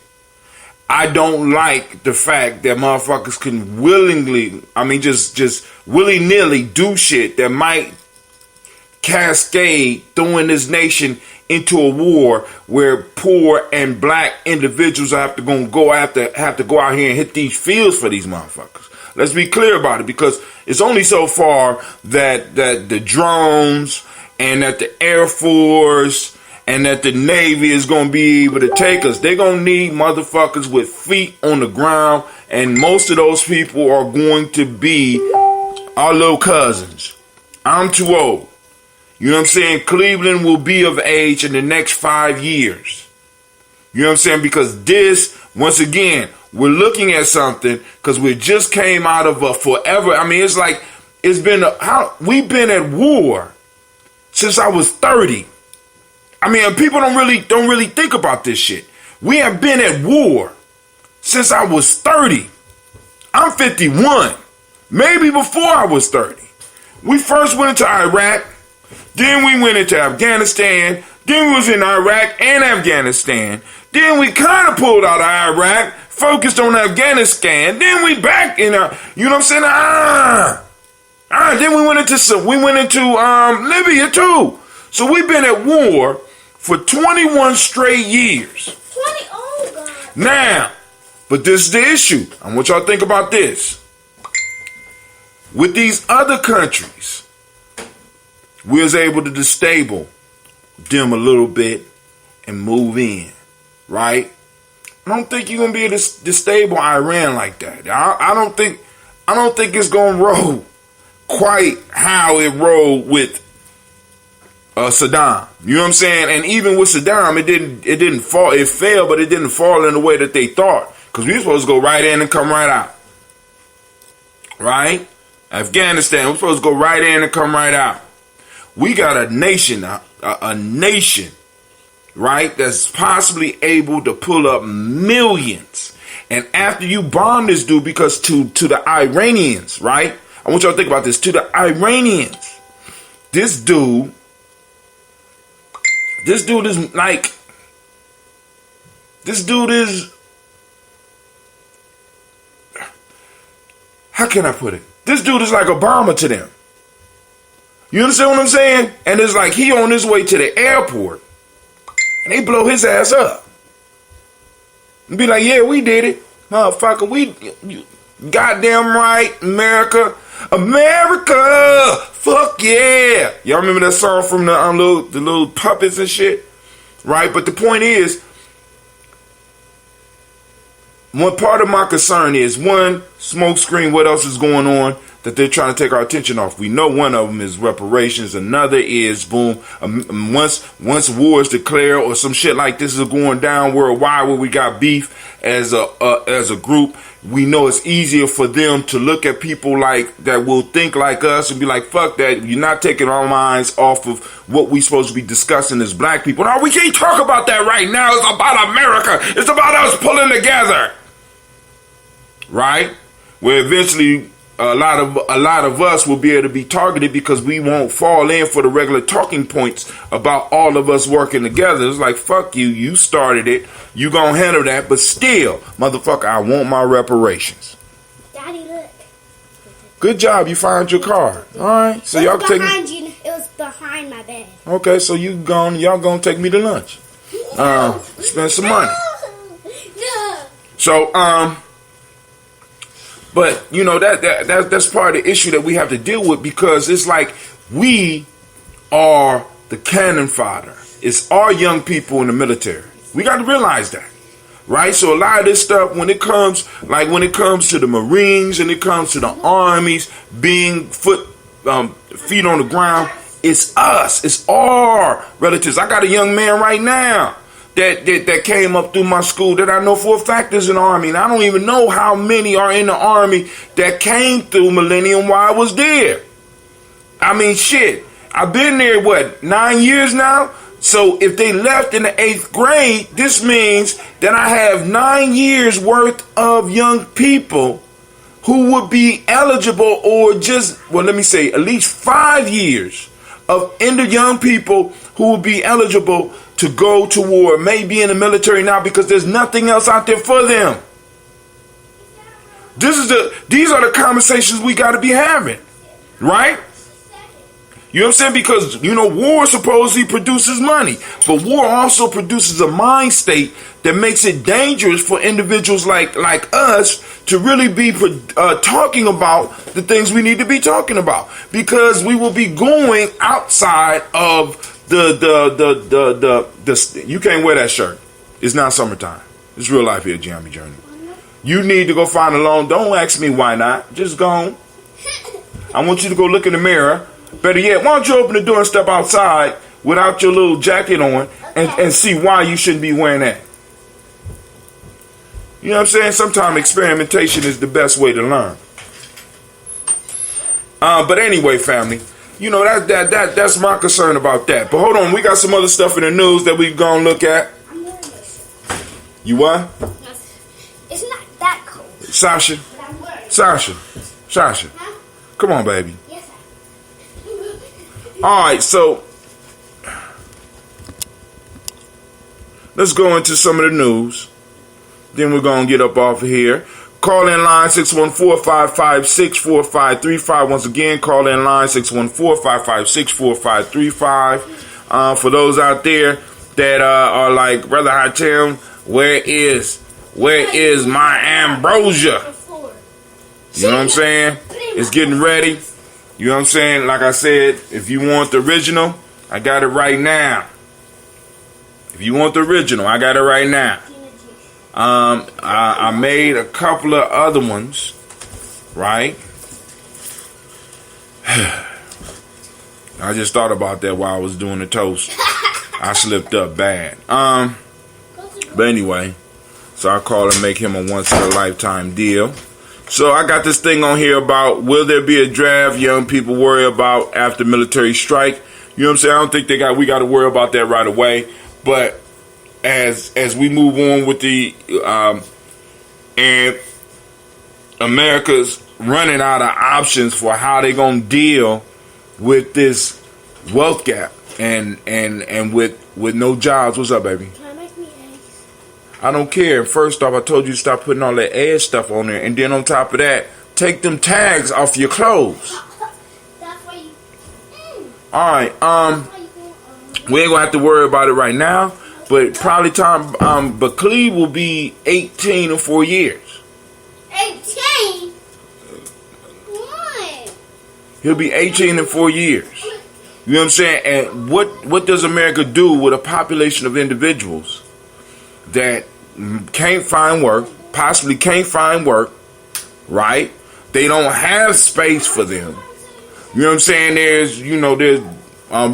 I don't like the fact that motherfuckers can willingly, just willy-nilly do shit that might cascade throwing this nation into a war where poor and black individuals have to go out here and hit these fields for these motherfuckers. Let's be clear about it, because it's only so far that the drones and that the Air Force and that the Navy is going to be able to take us. They're going to need motherfuckers with feet on the ground, and most of those people are going to be our little cousins. I'm too old. You know what I'm saying? Cleveland will be of age in the next 5 years. You know what I'm saying? Because this, once again, we're looking at something because we just came out of a forever. It's like we've been at war since I was 30. People don't really think about this shit. We have been at war since I was 30. I'm 51. Maybe before I was 30. We first went into Iraq. Then we went into Afghanistan. Then we was in Iraq and Afghanistan. Then we kind of pulled out of Iraq, focused on Afghanistan. Then we back in, you know what I'm saying? Then we went into Libya too. So we've been at war for 21 straight years. 20? Oh, God. Now, But this is the issue. I want y'all to think about this. With these other countries, we was able to destabilize them a little bit and move in, right? I don't think you're gonna be able to destabilize Iran like that. I don't think it's gonna roll quite how it rolled with Saddam. You know what I'm saying? And even with Saddam, it didn't fall. It failed, but it didn't fall in the way that they thought. Because we were supposed to go right in and come right out. Right? Afghanistan, we're supposed to go right in and come right out. We got a nation, a nation, right, that's possibly able to pull up millions. And after you bomb this dude, because to the Iranians, right? I want y'all to think about this. To the Iranians, this dude is like, how can I put it? This dude is like Obama to them. You understand what I'm saying? And it's like he on his way to the airport and they blow his ass up. And be like, yeah, we did it. Motherfucker, you goddamn right, America. America! Fuck yeah! Y'all remember that song from the little puppets and shit? Right? But the point is, one part of my concern is, one, smoke screen, what else is going on that they're trying to take our attention off. We know one of them is reparations. Another is, boom, once war is declared or some shit like this is going down worldwide where we got beef as a group, we know it's easier for them to look at people like that will think like us and be like, fuck that, you're not taking our minds off of what we supposed to be discussing as black people. No, we can't talk about that right now. It's about America. It's about us pulling together. Right? Where eventually a lot of us will be able to be targeted because we won't fall in for the regular talking points about all of us working together. It's like, fuck you, you started it, you gonna handle that, but still, motherfucker, I want my reparations. Daddy, look. Good job, you found your car. Alright, so y'all take me. It was behind my bed. Okay, so y'all gonna take me to lunch. Spend some money. No. So, but you know that's part of the issue that we have to deal with, because it's like we are the cannon fodder. It's our young people in the military. We got to realize that, right? So a lot of this stuff, when it comes to the Marines and it comes to the armies being feet on the ground, it's us. It's our relatives. I got a young man right now that came up through my school that I know for a fact is in the Army. And I don't even know how many are in the Army that came through Millennium while I was there. I mean, shit. I've been there, 9 years now? So if they left in the 8th grade, this means that I have 9 years worth of young people who would be eligible, or let me say at least 5 years of young people who would be eligible to go to war, maybe in the military now, because there's nothing else out there for them. These are the conversations we got to be having, right? You know what I'm saying? Because, war supposedly produces money, but war also produces a mind state that makes it dangerous for individuals like us to really be talking about the things we need to be talking about, because we will be going outside of the you can't wear that shirt. It's not summertime. It's real life here, Gye-Nyame Journey. You need to go find a loan. Don't ask me why not. Just go on. I want you to go look in the mirror. Better yet, why don't you open the door and step outside without your little jacket on and see why you shouldn't be wearing that. You know what I'm saying? Sometimes experimentation is the best way to learn. But anyway, family, that's my concern about that. But hold on, we got some other stuff in the news that we gonna look at. I'm nervous. You what? It's not that cold. Sasha, Huh? come on, baby. Yes, sir. All right, so let's go into some of the news. Then we're going to get up off of here. Call in line 614-556-4535. Once again, call in line 614-556-4535. For those out there that are like, Brother Hightown, where is Where is my ambrosia? You know what I'm saying? It's getting ready. You know what I'm saying? Like I said, if you want the original, I got it right now. If you want the original, I got it right now. I made a couple of other ones, right? I just thought about that while I was doing the toast. I slipped up bad. But anyway, so I call and make him a once-in-a-lifetime deal. So I got this thing on here about, will there be a draft young people worry about after military strike? You know what I'm saying? I don't think we got to worry about that right away. But as we move on with the and America's running out of options for how they gonna deal with this wealth gap and with no jobs. What's up, baby? Can I make me eggs? I don't care. First off, I told you to stop putting all that egg stuff on there, and then on top of that, take them tags off your clothes. That's why you. All right. We ain't gonna have to worry about it right now, but probably time. But Cleve will be 18 in 4 years. 18. What? He'll be 18 in 4 years. You know what I'm saying? And what does America do with a population of individuals that can't find work, possibly can't find work, right? They don't have space for them. You know what I'm saying? There's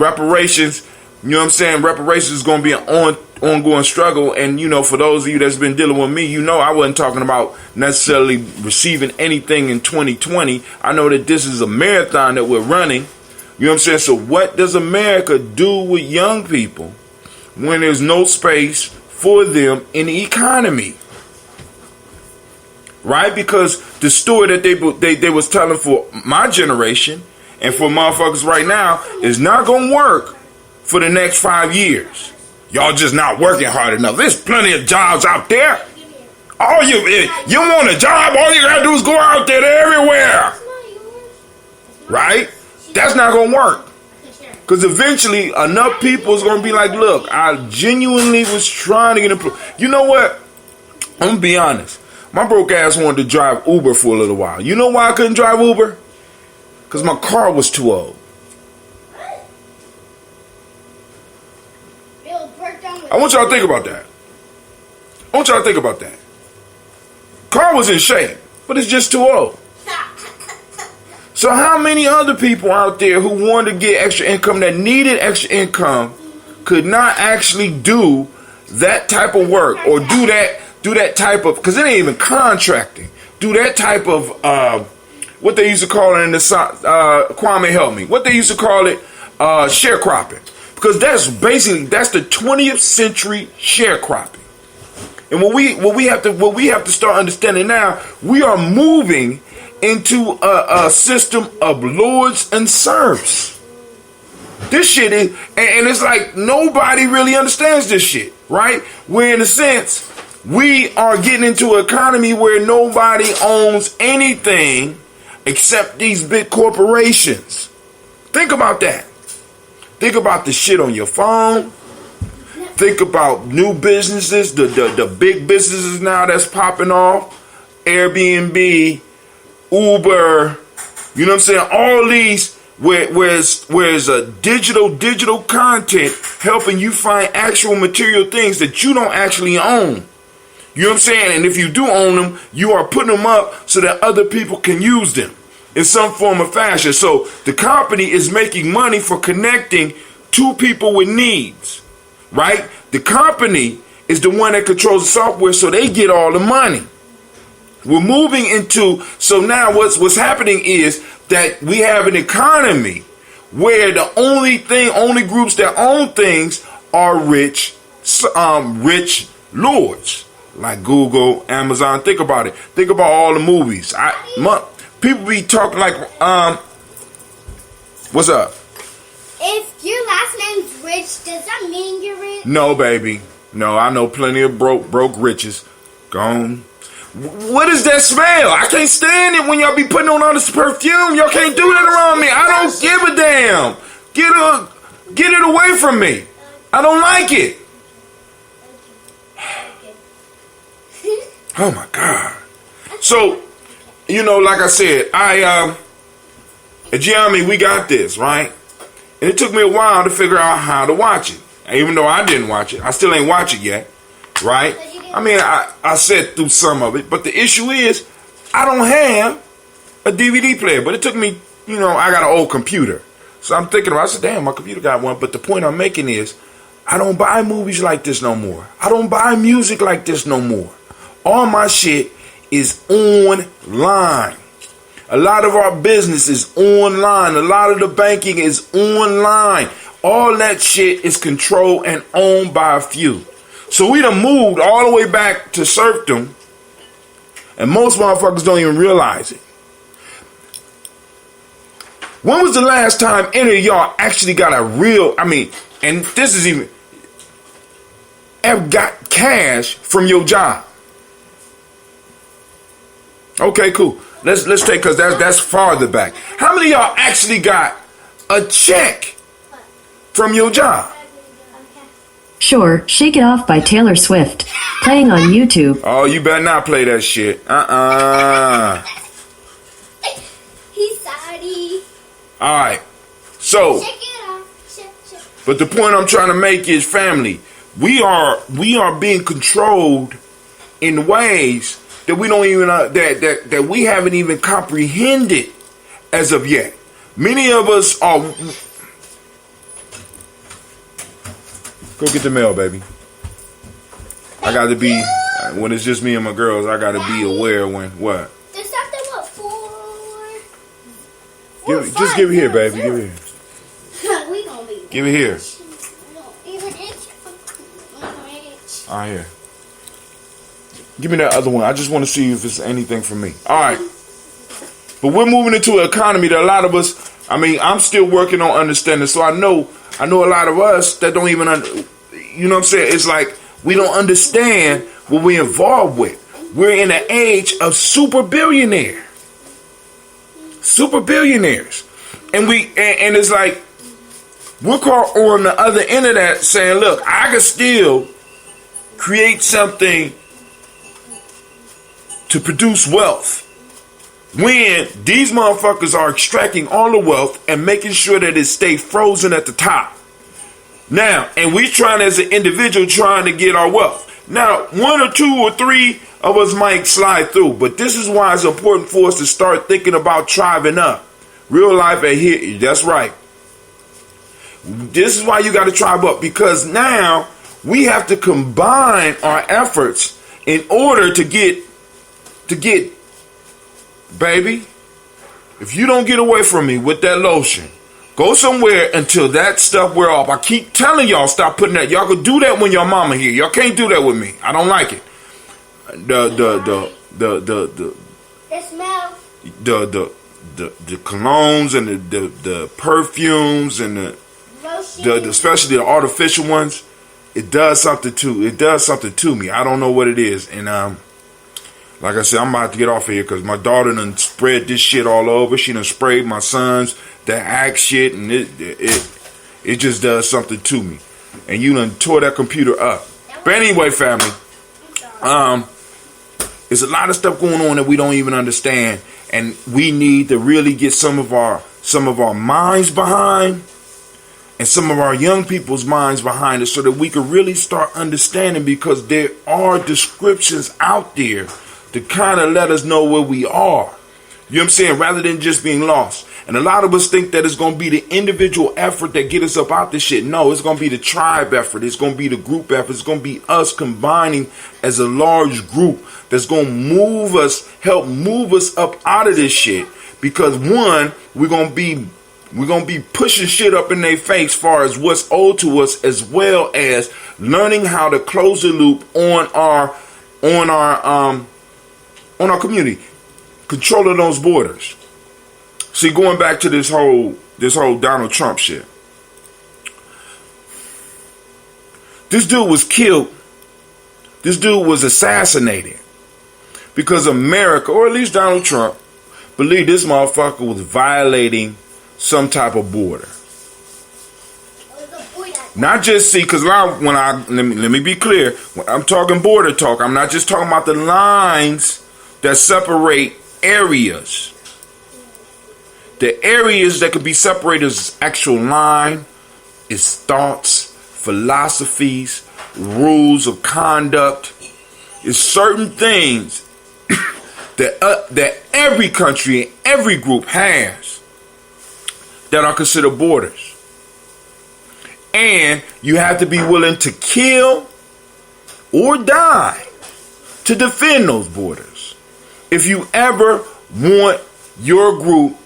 reparations. You know what I'm saying? Reparations is going to be an ongoing struggle. And, for those of you that's been dealing with me, I wasn't talking about necessarily receiving anything in 2020. I know that this is a marathon that we're running. You know what I'm saying? So what does America do with young people when there's no space for them in the economy? Right? Because the story that they was telling for my generation and for motherfuckers right now is not going to work for the next 5 years. Y'all just not working hard enough. There's plenty of jobs out there. You want a job, all you gotta do is go out there. They're everywhere. Right? That's not gonna work. Because eventually enough people is gonna be like, look, I genuinely was trying to get employed. You know what? I'm gonna be honest. My broke ass wanted to drive Uber for a little while. You know why I couldn't drive Uber? Because my car was too old. I want y'all to think about that. Car was in shape, but it's just too old. So how many other people out there who wanted to get extra income, that needed extra income, could not actually do that type of work or do that type of, because it ain't even contracting, do that type of, what they used to call it in the Kwame help me, what they used to call it, sharecropping. Because that's the 20th century sharecropping. And what we have to start understanding now, we are moving into a system of lords and serfs. This shit is, and it's like nobody really understands this shit, right? Where in a sense, we are getting into an economy where nobody owns anything except these big corporations. Think about that. Think about the shit on your phone. Think about new businesses, the big businesses now that's popping off. Airbnb, Uber, you know what I'm saying? All these where's a digital content helping you find actual material things that you don't actually own. You know what I'm saying? And if you do own them, you are putting them up so that other people can use them in some form or fashion. So the company is making money for connecting two people with needs, right? The company is the one that controls the software, so they get all the money. We're moving into, so now what's happening is that we have an economy where the only groups that own things are rich lords like Google, Amazon. Think about it. Think about all the movies. People be talking like, what's up? If your last name's Rich, does that mean you're rich? No, baby. No, I know plenty of broke riches. Gone. What is that smell? I can't stand it when y'all be putting on all this perfume. Y'all can't do that around me. I don't give a damn. Get it away from me. I don't like it. Oh my God. So, like I said, at Gye-Nyame, we got this, right? And it took me a while to figure out how to watch it. Even though I didn't watch it. I still ain't watch it yet, right? I mean, I said through some of it. But the issue is, I don't have a DVD player. But it took me, I got an old computer. So I'm thinking I said, damn, my computer got one. But the point I'm making is, I don't buy movies like this no more. I don't buy music like this no more. All my shit is online. A lot of our business is online. A lot of the banking is online. All that shit is controlled and owned by a few. So we done moved all the way back to serfdom. And most motherfuckers don't even realize it. When was the last time any of y'all actually got a real, and this is even, ever got cash from your job? Okay, cool. Let's take, because that's farther back. How many of y'all actually got a check from your job? Sure, Shake It Off by Taylor Swift. Playing on YouTube. Oh, you better not play that shit. He's sorry. Alright. So, but the point I'm trying to make is, family, we are being controlled in ways that we don't even that we haven't even comprehended as of yet. Many of us are. Go get the mail, baby. I got to be, when it's just me and my girls, I got to be aware when what. There's something what Just give it here, baby. Give it here. We gonna be. Give it here. Even All right, here. Give me that other one. I just want to see if it's anything for me. All right. But we're moving into an economy that a lot of us, I'm still working on understanding. So I know a lot of us that don't even, you know what I'm saying? It's like we don't understand what we're involved with. We're in an age of super billionaires. And and it's like, we're caught on the other end of that saying, look, I can still create something to produce wealth when these motherfuckers are extracting all the wealth and making sure that it stay frozen at the top. Now, and we trying as an individual trying to get our wealth. Now, 1 or 2 or 3 of us might slide through, but this is why it's important for us to start thinking about tribing up. Real life at here, that's right. This is why you got to tribe up, because now we have to combine our efforts in order to get, baby, if you don't get away from me with that lotion, go somewhere until that stuff wear off. I keep telling y'all, stop putting that. Y'all could do that when your mama here. Y'all can't do that with me. I don't like it. The smell. The colognes and the perfumes and the especially the artificial ones, it does something to me. I don't know what it is. And like I said, I'm about to get off of here because my daughter done spread this shit all over. She done sprayed my sons that act shit, and it just does something to me. And you done tore that computer up. But anyway, family, there's a lot of stuff going on that we don't even understand, and we need to really get some of our minds behind, and some of our young people's minds behind it, so that we can really start understanding, because there are descriptions out there to kind of let us know where we are. You know what I'm saying? Rather than just being lost. And a lot of us think that it's going to be the individual effort that get us up out this shit. No, it's going to be the tribe effort. It's going to be the group effort. It's going to be us combining as a large group that's going to help move us up out of this shit. Because one, we're going to be pushing shit up in their face as far as what's owed to us, as well as learning how to close the loop on our community, controlling those borders. See, going back to this whole Donald Trump shit. This dude was killed. This dude was assassinated because America, or at least Donald Trump, believed this motherfucker was violating some type of border. Not just see, because let me be clear. When I'm talking border talk, I'm not just talking about the lines that separate areas. The areas that could be separated as actual line is thoughts, philosophies, rules of conduct. It's certain things that every country and every group has that are considered borders. And you have to be willing to kill or die to defend those borders if you ever want your group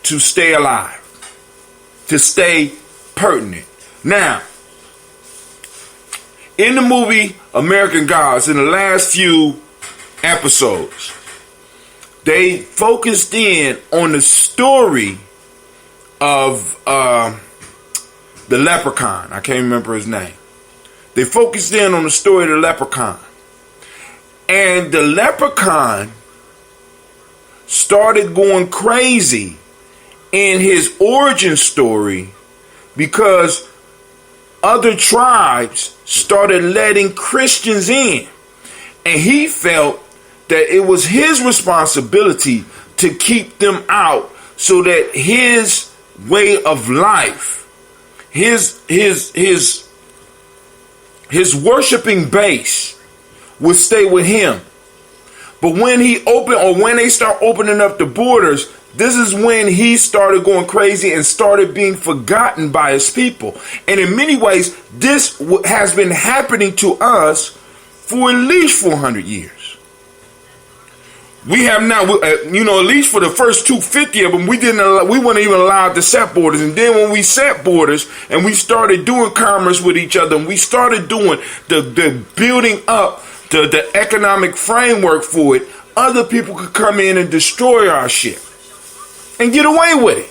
to stay alive, to stay pertinent. Now, in the movie American Gods, in the last few episodes, they focused in on the story of the leprechaun. I can't remember his name. They focused in on the story of the leprechaun. And the leprechaun started going crazy in his origin story because other tribes started letting Christians in. And he felt that it was his responsibility to keep them out so that his way of life, his worshiping base would stay with him. But when when they start opening up the borders, this is when he started going crazy and started being forgotten by his people. And in many ways, this has been happening to us for at least 400 years. We have now, at least for the first 250 of them, we weren't even allowed to set borders. And then when we set borders and we started doing commerce with each other, and we started doing the building up the economic framework for it, other people could come in and destroy our shit and get away with it.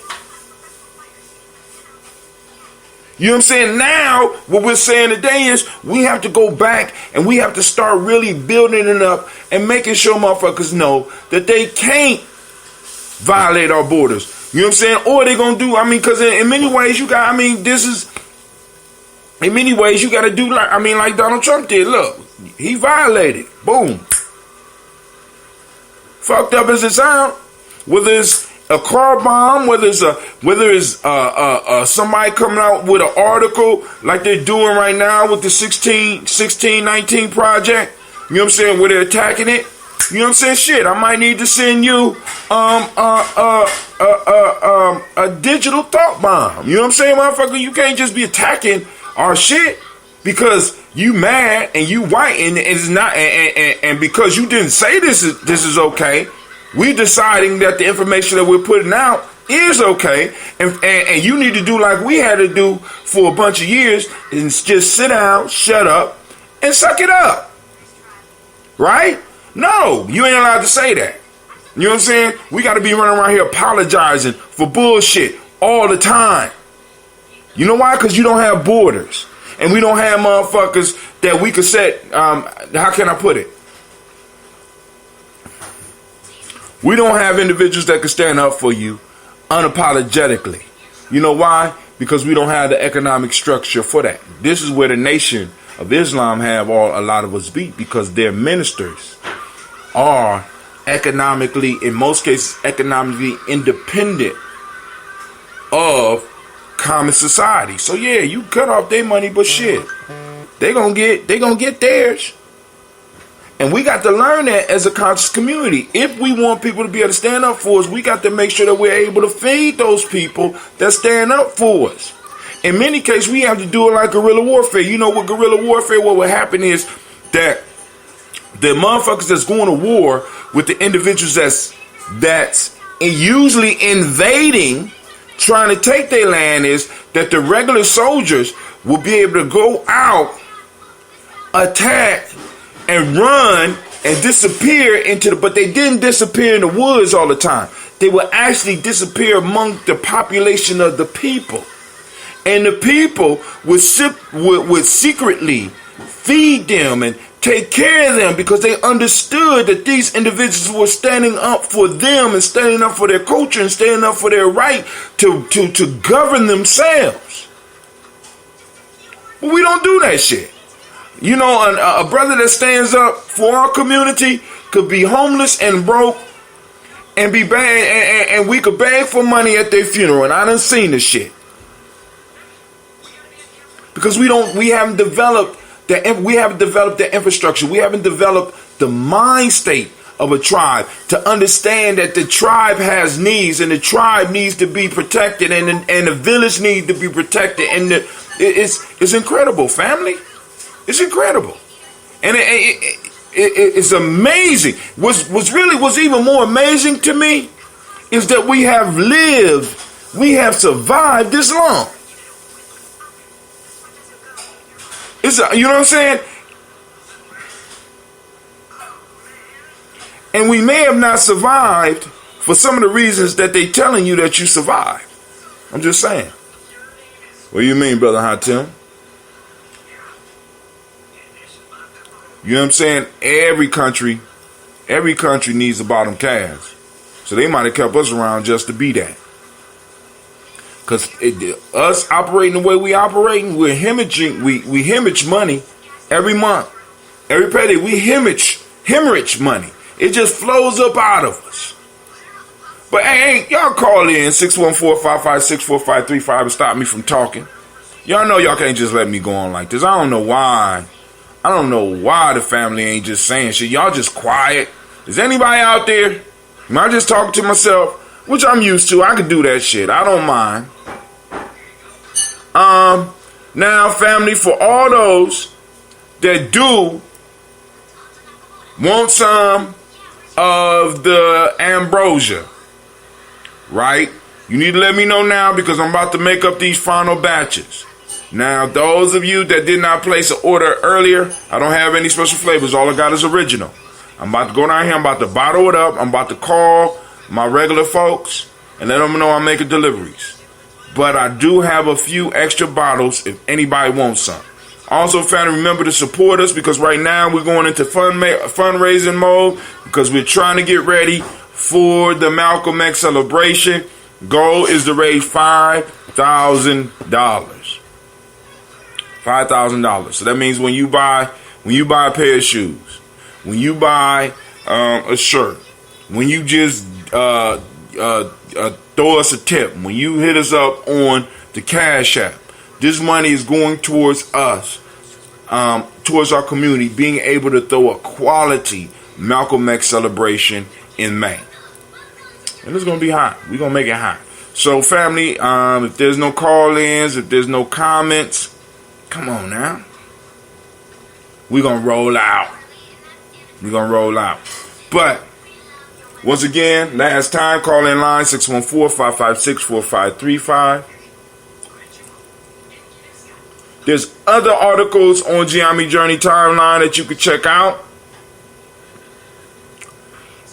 You know what I'm saying? Now, what we're saying today is we have to go back and we have to start really building it up and making sure motherfuckers know that they can't violate our borders. You know what I'm saying? Or they're going to do, because in many ways you got, in many ways you got to do like Donald Trump did. Look, he violated. Boom. Fucked up as it sounds. Whether it's a car bomb, whether it's somebody coming out with an article like they're doing right now with the 1619 project, you know what I'm saying, where they're attacking it. You know what I'm saying? Shit, I might need to send you a digital thought bomb. You know what I'm saying, motherfucker? You can't just be attacking our shit because you mad and you white and it's not and because you didn't say this is okay. We're deciding that the information that we're putting out is okay, and you need to do like we had to do for a bunch of years and just sit down, shut up, and suck it up. Right? No, you ain't allowed to say that. You know what I'm saying? We got to be running around here apologizing for bullshit all the time. You know why? Because you don't have borders, and we don't have motherfuckers that we could set. How can I put it? We don't have individuals that can stand up for you unapologetically. You know why? Because we don't have the economic structure for that. This is where the Nation of Islam have a lot of us beat, because their ministers are economically, in most cases, economically independent of common society. So yeah, you cut off their money, but shit, they gonna get theirs. And we got to learn that as a conscious community. If we want people to be able to stand up for us, we got to make sure that we're able to feed those people that stand up for us. In many cases, we have to do it like guerrilla warfare. You know, with guerrilla warfare, what will happen is that the motherfuckers that's going to war with the individuals that's usually invading, trying to take their land, is that the regular soldiers will be able to go out, attack, and run and disappear but they didn't disappear in the woods all the time. They would actually disappear among the population of the people. And the people would secretly feed them and take care of them, because they understood that these individuals were standing up for them and standing up for their culture and standing up for their right to govern themselves. But we don't do that shit. You know, a brother that stands up for our community could be homeless and broke and be bad, and we could beg for money at their funeral. And I done seen this shit. Because we haven't developed the infrastructure. We haven't developed the mind state of a tribe to understand that the tribe has needs, and the tribe needs to be protected, and the village needs to be protected. And it's incredible, family. It's incredible, and it's amazing. What's even more amazing to me is that we have survived this long. You know what I'm saying? And we may have not survived for some of the reasons that they telling you that you survived. I'm just saying. What do you mean, Brother Hatim? You know what I'm saying? Every country needs a bottom caste. So they might have kept us around just to be that. Because us operating the way we operating, we're hemorrhaging, we hemorrhage money every month. Every payday, we hemorrhage money. It just flows up out of us. But hey, y'all call in 614-556-4535 and stop me from talking. Y'all know y'all can't just let me go on like this. I don't know why the family ain't just saying shit. Y'all just quiet. Is anybody out there? Am I just talking to myself? Which I'm used to. I can do that shit. I don't mind. Now, family, for all those that do want some of the ambrosia, right? You need to let me know now because I'm about to make up these final batches. Now, those of you that did not place an order earlier, I don't have any special flavors. All I got is original. I'm about to go down here. I'm about to bottle it up. I'm about to call my regular folks and let them know I'm making deliveries. But I do have a few extra bottles if anybody wants some. Also, family, remember to support us because right now we're going into fundraising mode because we're trying to get ready for the Malcolm X celebration. Goal is to raise $5,000. $5,000. So that means when you buy a pair of shoes, when you buy a shirt, when you just throw us a tip, when you hit us up on the Cash App, this money is going towards us, towards our community, being able to throw a quality Malcolm X celebration in May. And it's going to be hot. We're going to make it hot. So, family, if there's no call-ins, if there's no comments, come on now. We're going to roll out. But, once again, last time, call in line 614-556-4535. There's other articles on Gye-Nyame Journey timeline that you could check out.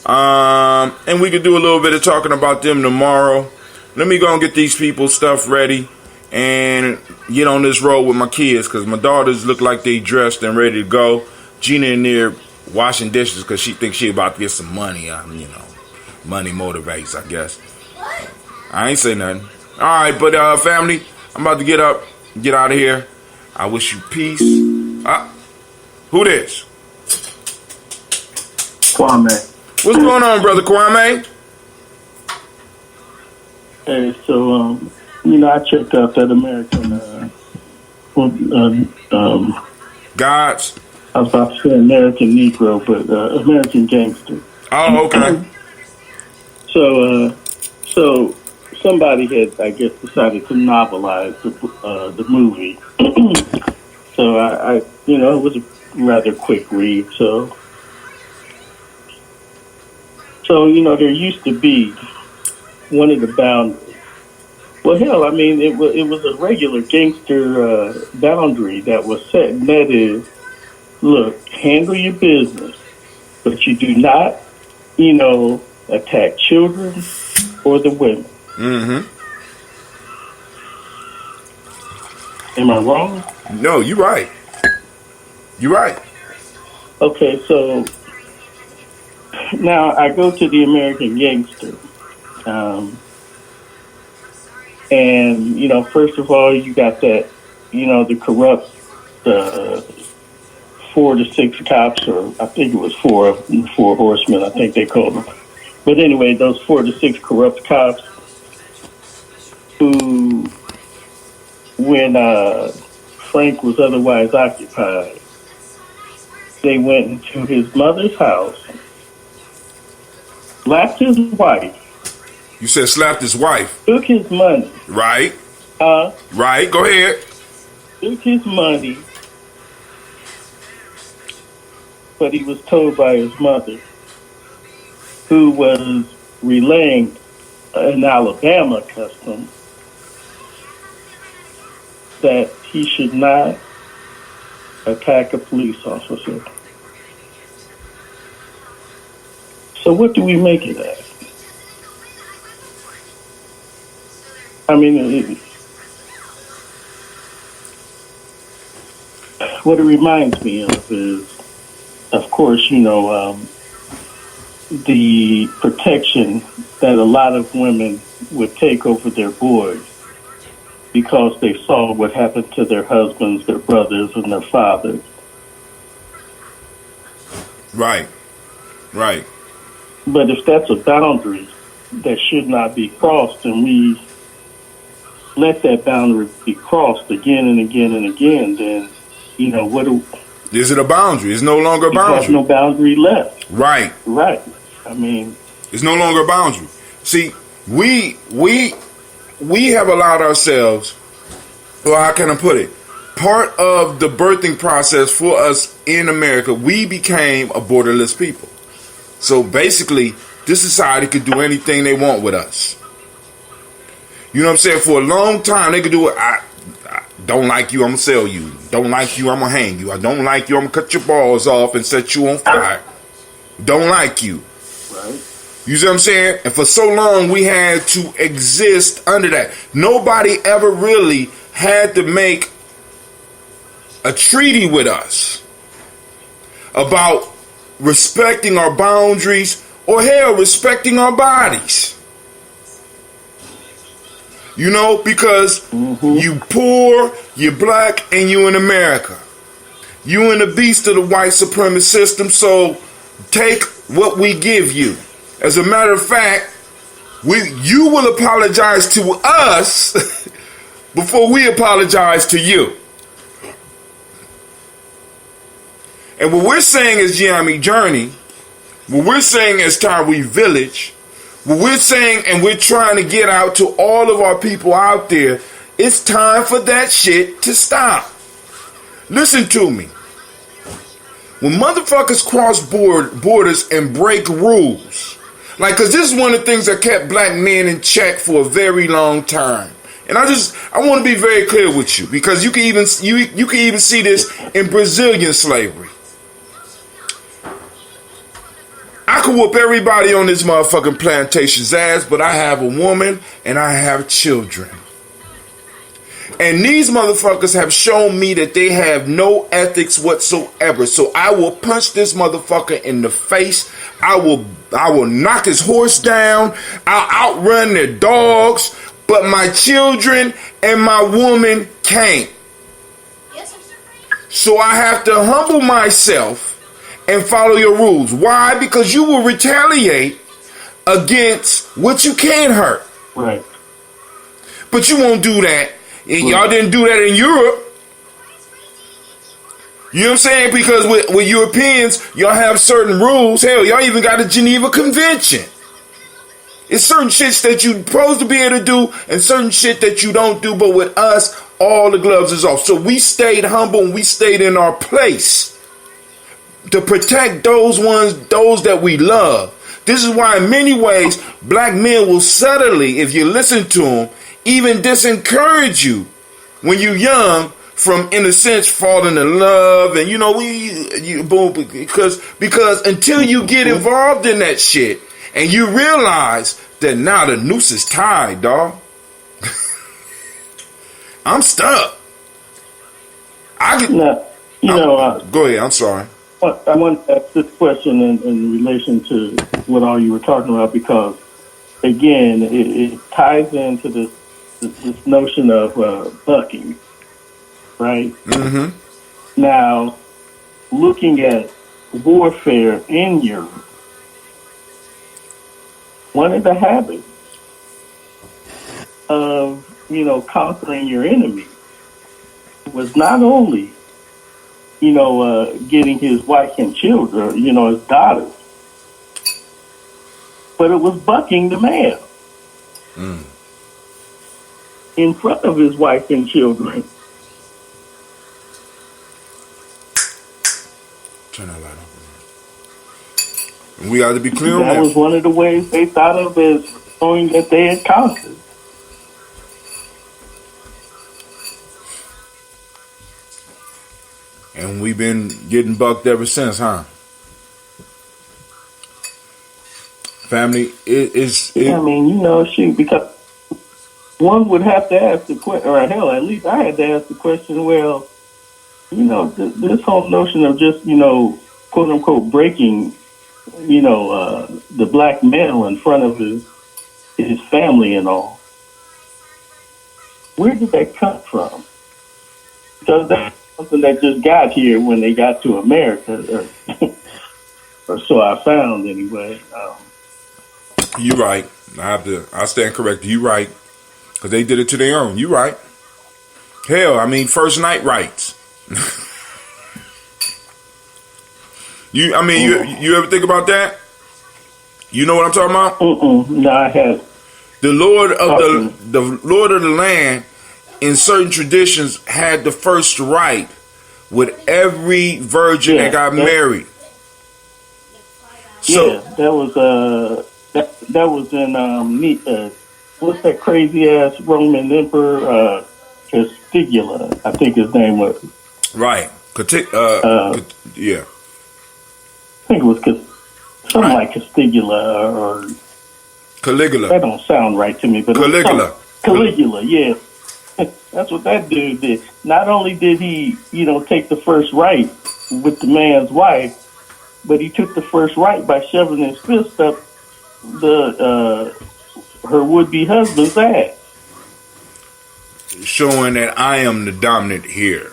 And we could do a little bit of talking about them tomorrow. Let me go and get these people's stuff ready and get on this road with my kids because my daughters look like they dressed and ready to go. Gina in there washing dishes because she thinks she about to get some money. Money motivates, I guess. I ain't say nothing. All right, but family, I'm about to get up, get out of here. I wish you peace. Who this? Kwame. What's going on, Brother Kwame? Hey, so, I checked out that American, Gods? I was about to say American Negro, but American Gangster. Oh, okay. So somebody had, I guess, decided to novelize the movie. So I it was a rather quick read. So there used to be one of the boundaries. Well, hell, I mean, it was a regular gangster boundary that was set, and that is, look, handle your business, but you do not, attack children or the women. Mm-hmm. Am I wrong? No, you're right. You're right. Okay, so now I go to the American Gangster. And, first of all, you got that, the corrupt 4 to 6 cops, or I think it was 4 horsemen, I think they called them. But anyway, those 4 to 6 corrupt cops who, when Frank was otherwise occupied, they went into his mother's house, slapped his wife. You said slapped his wife. Took his money. Right. Right. Go ahead. Took his money, but he was told by his mother, who was relaying an Alabama custom, that he should not attack a police officer. So what do we make of that? I mean, what it reminds me of is, of course, the protection that a lot of women would take over their boys because they saw what happened to their husbands, their brothers, and their fathers. Right. Right. But if that's a boundary that should not be crossed, and we let that boundary be crossed again and again and again, then, is it a boundary? It's no longer a boundary. There's no boundary left. Right. Right. I mean, it's no longer a boundary. See, we have allowed ourselves, well, how can I put it? Part of the birthing process for us in America, we became a borderless people. So basically, this society could do anything they want with us. You know what I'm saying? For a long time, they could do it. I don't like you, I'm going to sell you. Don't like you, I'm going to hang you. I don't like you, I'm going to cut your balls off and set you on fire. Don't like you. Right. You see what I'm saying? And for so long, we had to exist under that. Nobody ever really had to make a treaty with us about respecting our boundaries or, hell, respecting our bodies. Because you poor, you're black, and you in America. You in the beast of the white supremacist system, so take what we give you. As a matter of fact, you will apologize to us before we apologize to you. And what we're saying is Gye-Nyame Journey, what we're saying is Tyree Village, what we're saying, and we're trying to get out to all of our people out there, it's time for that shit to stop. Listen to me. When motherfuckers cross borders and break rules, because this is one of the things that kept black men in check for a very long time. And I want to be very clear with you, because you can even see this in Brazilian slavery. I could whoop everybody on this motherfucking plantation's ass, but I have a woman and I have children. And these motherfuckers have shown me that they have no ethics whatsoever. So I will punch this motherfucker in the face. I will knock his horse down. I'll outrun their dogs. But my children and my woman can't. So I have to humble myself and follow your rules. Why? Because you will retaliate against what you can hurt. Right. But you won't do that. And y'all didn't do that in Europe. You know what I'm saying? Because with Europeans, y'all have certain rules. Hell, y'all even got a Geneva Convention. It's certain shits that you're supposed to be able to do and certain shit that you don't do. But with us, all the gloves is off. So we stayed humble and we stayed in our place to protect those that we love. This is why in many ways, black men will subtly, if you listen to them, even disencourage you when you're young from, in a sense, falling in love. And because until you get involved in that shit and you realize that now the noose is tied, dog. I'm stuck. Go ahead, I'm sorry. I want to ask this question in relation to what all you were talking about, because, again, it ties into this notion of bucking. right? Mm-hmm. Now, looking at warfare in Europe, one of the habits of, conquering your enemy was not only, getting his wife and children, his daughters, but it was bucking the man in front of his wife and children. Turn that light on. And we got to be clear on That that. was one of the ways they thought of as showing that they had conquered. And we've been getting bucked ever since, huh? Family, shoot, because one would have to ask the question, or hell, at least I had to ask the question, well, this whole notion of just, quote unquote, breaking, the black male in front of his family and all, where did that come from? Because that's something that just got here when they got to America, or so I found anyway. You're right. I stand corrected. You're right. Because they did it to their own. You're right. Hell, first night rights. You ever think about that? You know what I'm talking about? No, I had. The Lord of the land, in certain traditions, had the first right with every virgin that got married. So that was that was in what's that crazy ass Roman emperor Castigula, I think his name was. Right. Yeah. I think it was something like Castigula or Caligula. That don't sound right to me, but Caligula, yeah. That's what that dude did. Not only did he, take the first right with the man's wife, but he took the first right by shoving his fist up her would-be husband's ass, showing that I am the dominant here.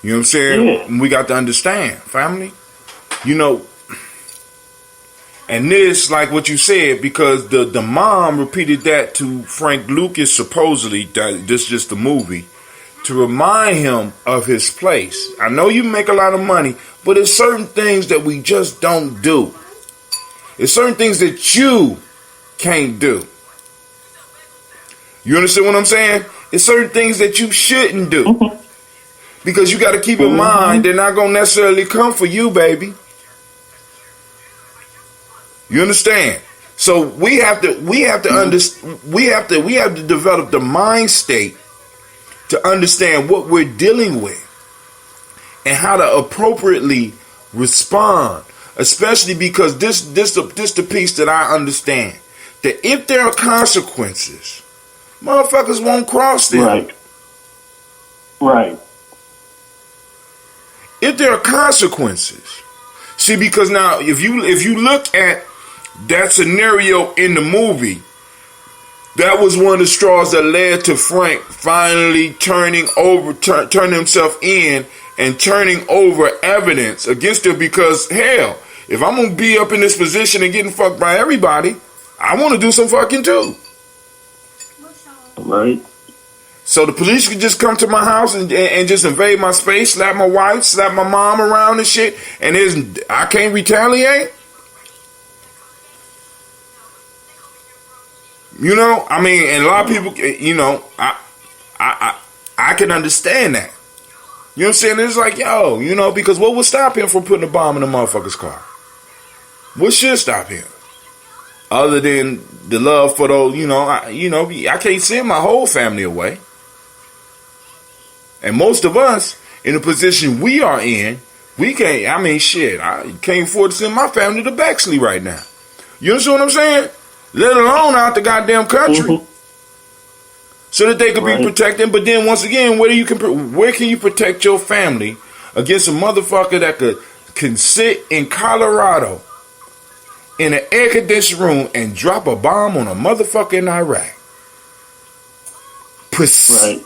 You know what I'm saying? Yeah. We got to understand, family. And this, like what you said, because the mom repeated that to Frank Lucas, supposedly, that this is just the movie, to remind him of his place. I know you make a lot of money, but there's certain things that we just don't do. There's certain things that you can't do. You understand what I'm saying? It's certain things that you shouldn't do. Because you got to keep in mind, they're not going to necessarily come for you, baby. You understand? So we have to develop the mind state to understand what we're dealing with and how to appropriately respond, especially because this the piece that I understand, that if there are consequences, motherfuckers won't cross them. Right. If there are consequences, see, because now if you look at that scenario in the movie, that was one of the straws that led to Frank finally turning himself in and turning over evidence against her. Because hell, if I'm gonna be up in this position and getting fucked by everybody, I want to do some fucking too. Right. So the police could just come to my house and just invade my space, slap my wife, slap my mom around and shit, and I can't retaliate. And a lot of people, I can understand that. You know what I'm saying? It's like, because what would stop him from putting a bomb in a motherfucker's car? What should stop him? Other than the love for those, I can't send my whole family away. And most of us, in the position we are in, we can't, I can't afford to send my family to Bexley right now. You understand what I'm saying? Let alone out the goddamn country. So that they could be protected. But then once again, where can you protect your family against a motherfucker that can sit in Colorado in an air-conditioned room and drop a bomb on a motherfucker in Iraq?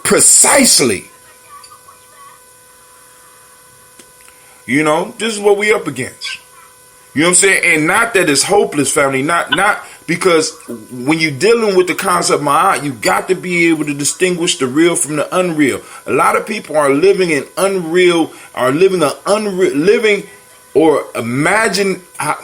Precisely You know, this is what we up against. You know what I'm saying? And not that it's hopeless, family. Not because when you're dealing with the concept of Ma'at, you got to be able to distinguish the real from the unreal. A lot of people are living in unreal, or imagine. A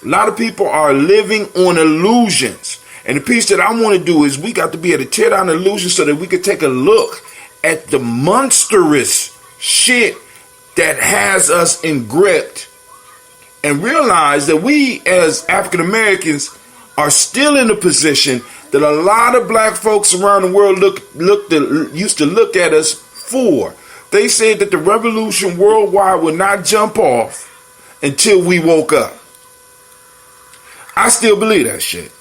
lot of people are living on illusions. And the piece that I want to do is we got to be able to tear down illusions so that we could take a look at the monstrous shit that has us engripped and realize that we as African Americans are still in a position that a lot of black folks around the world used to look at us for. They said that the revolution worldwide would not jump off until we woke up. I still believe that shit.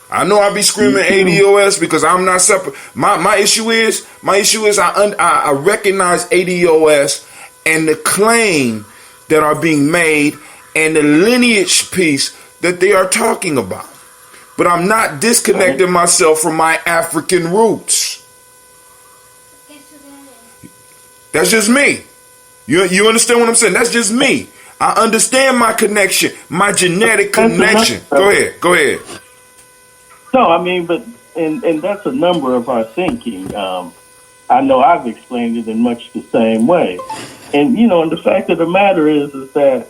I know I be screaming ADOS because I'm not separate. My issue is I recognize ADOS and the claim that are being made and the lineage piece that they are talking about. But I'm not disconnecting myself from my African roots. That's just me. You understand what I'm saying? That's just me. I understand my connection, my genetic connection. Go ahead. No, I mean, but and that's a number of our thinking. I know I've explained it in much the same way. And, you know, and the fact of the matter is that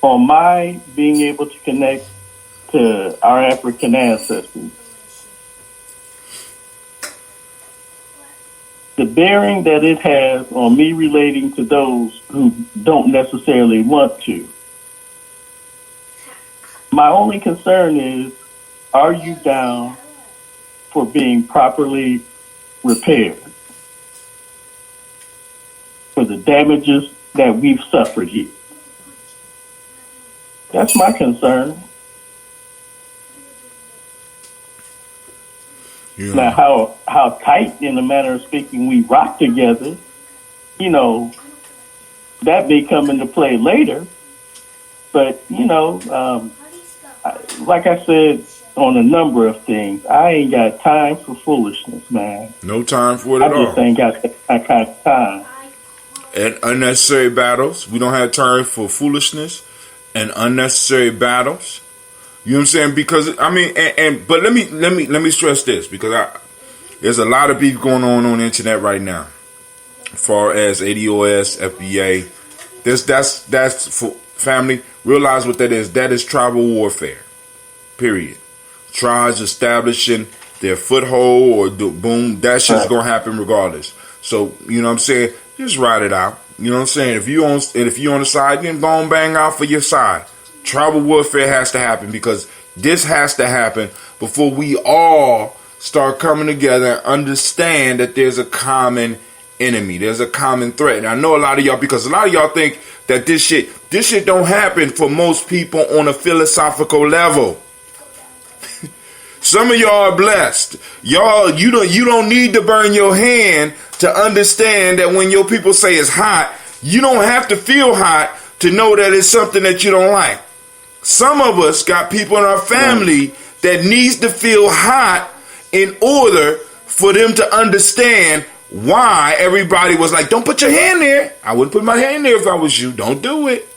on my being able to connect to our African ancestors, the bearing that it has on me relating to those who don't necessarily want to. My only concern is, are you down for being properly repaired for the damages that we've suffered here? That's my concern. Yeah. Now, how tight, in a manner of speaking, we rock together, you know, that may come into play later. But, you know, like I said on a number of things, I ain't got time for foolishness, man. No time for it at all. I just ain't got that kind of time. And unnecessary battles. We don't have time for foolishness and unnecessary battles. You know what I'm saying? Because I mean, but let me stress this, because there's a lot of beef going on the internet right now, as far as ADOS, FBA. That's for family. Realize what that is. That is tribal warfare. Period. Tribes establishing their foothold or boom. That shit's gonna happen regardless. So you know what I'm saying? Just ride it out. You know what I'm saying? If you on the side, then go and bang out for your side. Tribal warfare has to happen, because this has to happen before we all start coming together and understand that there's a common enemy. There's a common threat. And I know a lot of y'all, because a lot of y'all think that this shit don't happen for most people on a philosophical level. Some of y'all are blessed. Y'all, you don't need to burn your hand to understand that when your people say it's hot, you don't have to feel hot to know that it's something that you don't like. Some of us got people in our family that needs to feel hot in order for them to understand why everybody was like, don't put your hand there. I wouldn't put my hand there if I was you. Don't do it.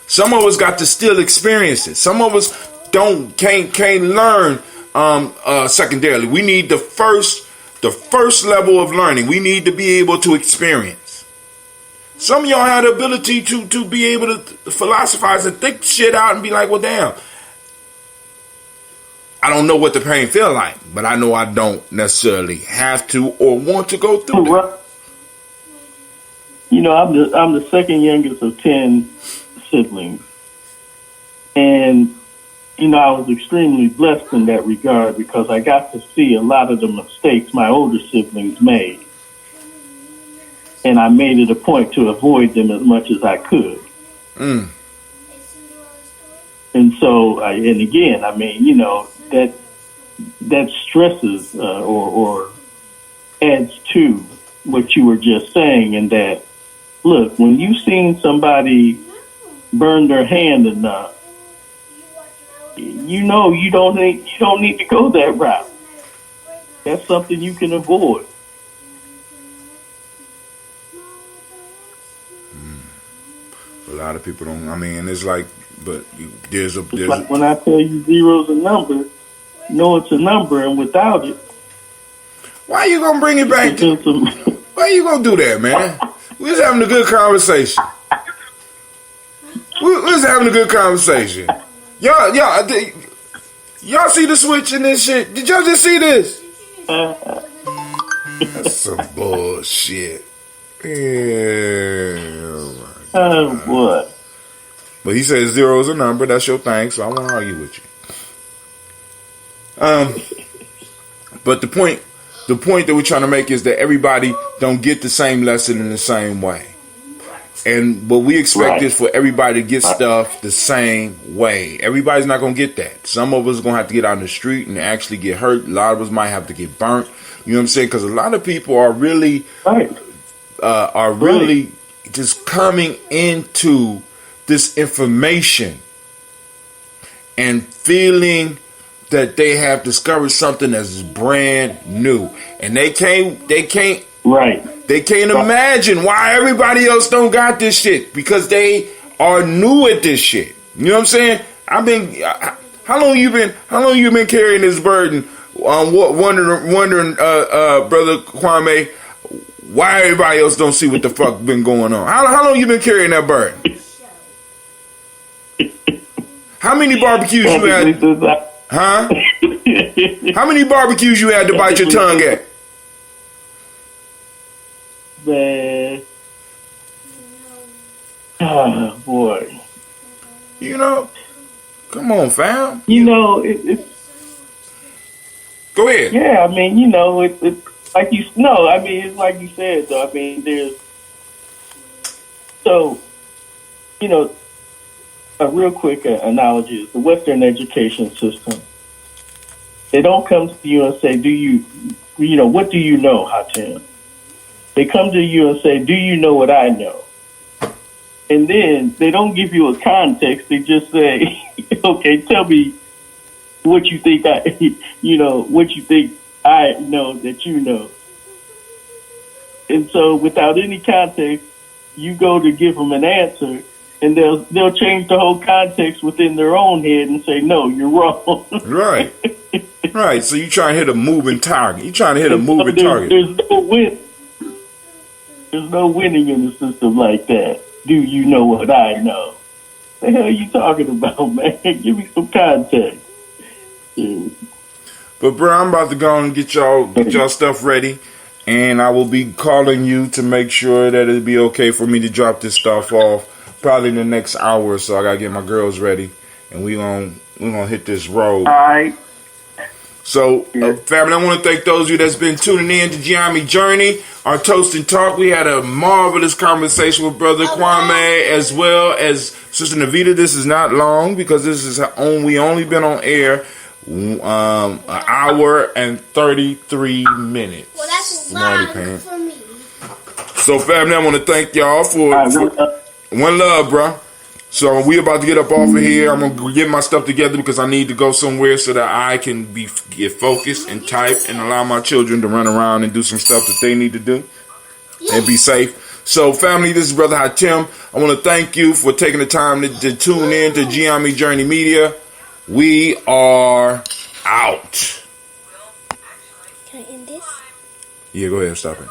Some of us got to still experience it. Some of us can't learn secondarily. We need the first level of learning. We need to be able to experience. Some of y'all had the ability to be able to philosophize and think shit out and be like, well, damn, I don't know what the pain feel like, but I know I don't necessarily have to or want to go through that. You know, I'm the second youngest of 10 siblings, and you know, I was extremely blessed in that regard, because I got to see a lot of the mistakes my older siblings made. And I made it a point to avoid them as much as I could. And so, and again, I mean, you know, that stresses or adds to what you were just saying, in that, look, when you've seen somebody burn their hand enough, you know you don't need to go that route. That's something you can avoid. A lot of people don't. I mean, it's like, but there's a. It's like when I tell you zero's a number, know it's a number, and without it. Why you gonna bring it back? Why you gonna do that, man? We was having a good conversation. We was having a good conversation. Y'all see the switch in this shit? Did y'all just see this? That's some bullshit. Yeah. Oh boy. But he says zero is a number. That's your thing, so I won't argue with you. But the point that we're trying to make is that everybody don't get the same lesson in the same way. And what we expect is for everybody to get stuff the same way. Everybody's not going to get that. Some of us are going to have to get out in the street and actually get hurt. A lot of us might have to get burnt. You know what I'm saying? Because a lot of people are really, just coming into this information and feeling that they have discovered something that's brand new, and they can't imagine why everybody else don't got this shit, because they are new at this shit. You know what I'm saying? How long you been carrying this burden? Wondering, brother Kwame, why everybody else don't see what the fuck been going on? How long you been carrying that burden? How many barbecues you had? Huh? How many barbecues you had to bite your tongue at? Man. Oh, boy. You know? Come on, fam. You know, it's... Go ahead. Yeah, I mean, you know, it's like you... No, I mean, it's like you said, though. I mean, there's... So, you know, a real quick analogy is the Western education system. They don't come to you and say, what do you know, Hatem? They come to you and say, do you know what I know? And then they don't give you a context. They just say, okay, tell me what you think what you think I know that you know. And so without any context, you go to give them an answer, and they'll change the whole context within their own head and say, no, you're wrong. Right. Right. So you trying to hit a moving target. You trying to hit a moving target. There's no win. There's no winning in a system like that. Do you know what I know? The hell are you talking about, man? Give me some context. Yeah. But bro, I'm about to go and get y'all stuff ready, and I will be calling you to make sure that it'll be okay for me to drop this stuff off. Probably in the next hour or so. I gotta get my girls ready, and we gonna hit this road. All right. So, family, I want to thank those of you that's been tuning in to Gye-Nyame Journey, our Toast and Talk. We had a marvelous conversation with Brother Kwame as well as Sister Navita. This is not long because we only been on air an hour and 33 minutes. Well, that's long for me. So, family, I want to thank y'all for one love, bro. So we about to get up off of here. I'm gonna get my stuff together because I need to go somewhere so that I can get focused and type and allow my children to run around and do some stuff that they need to do and be safe. So family, this is Brother Hatem. I want to thank you for taking the time to tune in to Gye-Nyame Journey Media. We are out. Can I end this? Yeah, go ahead, stop it.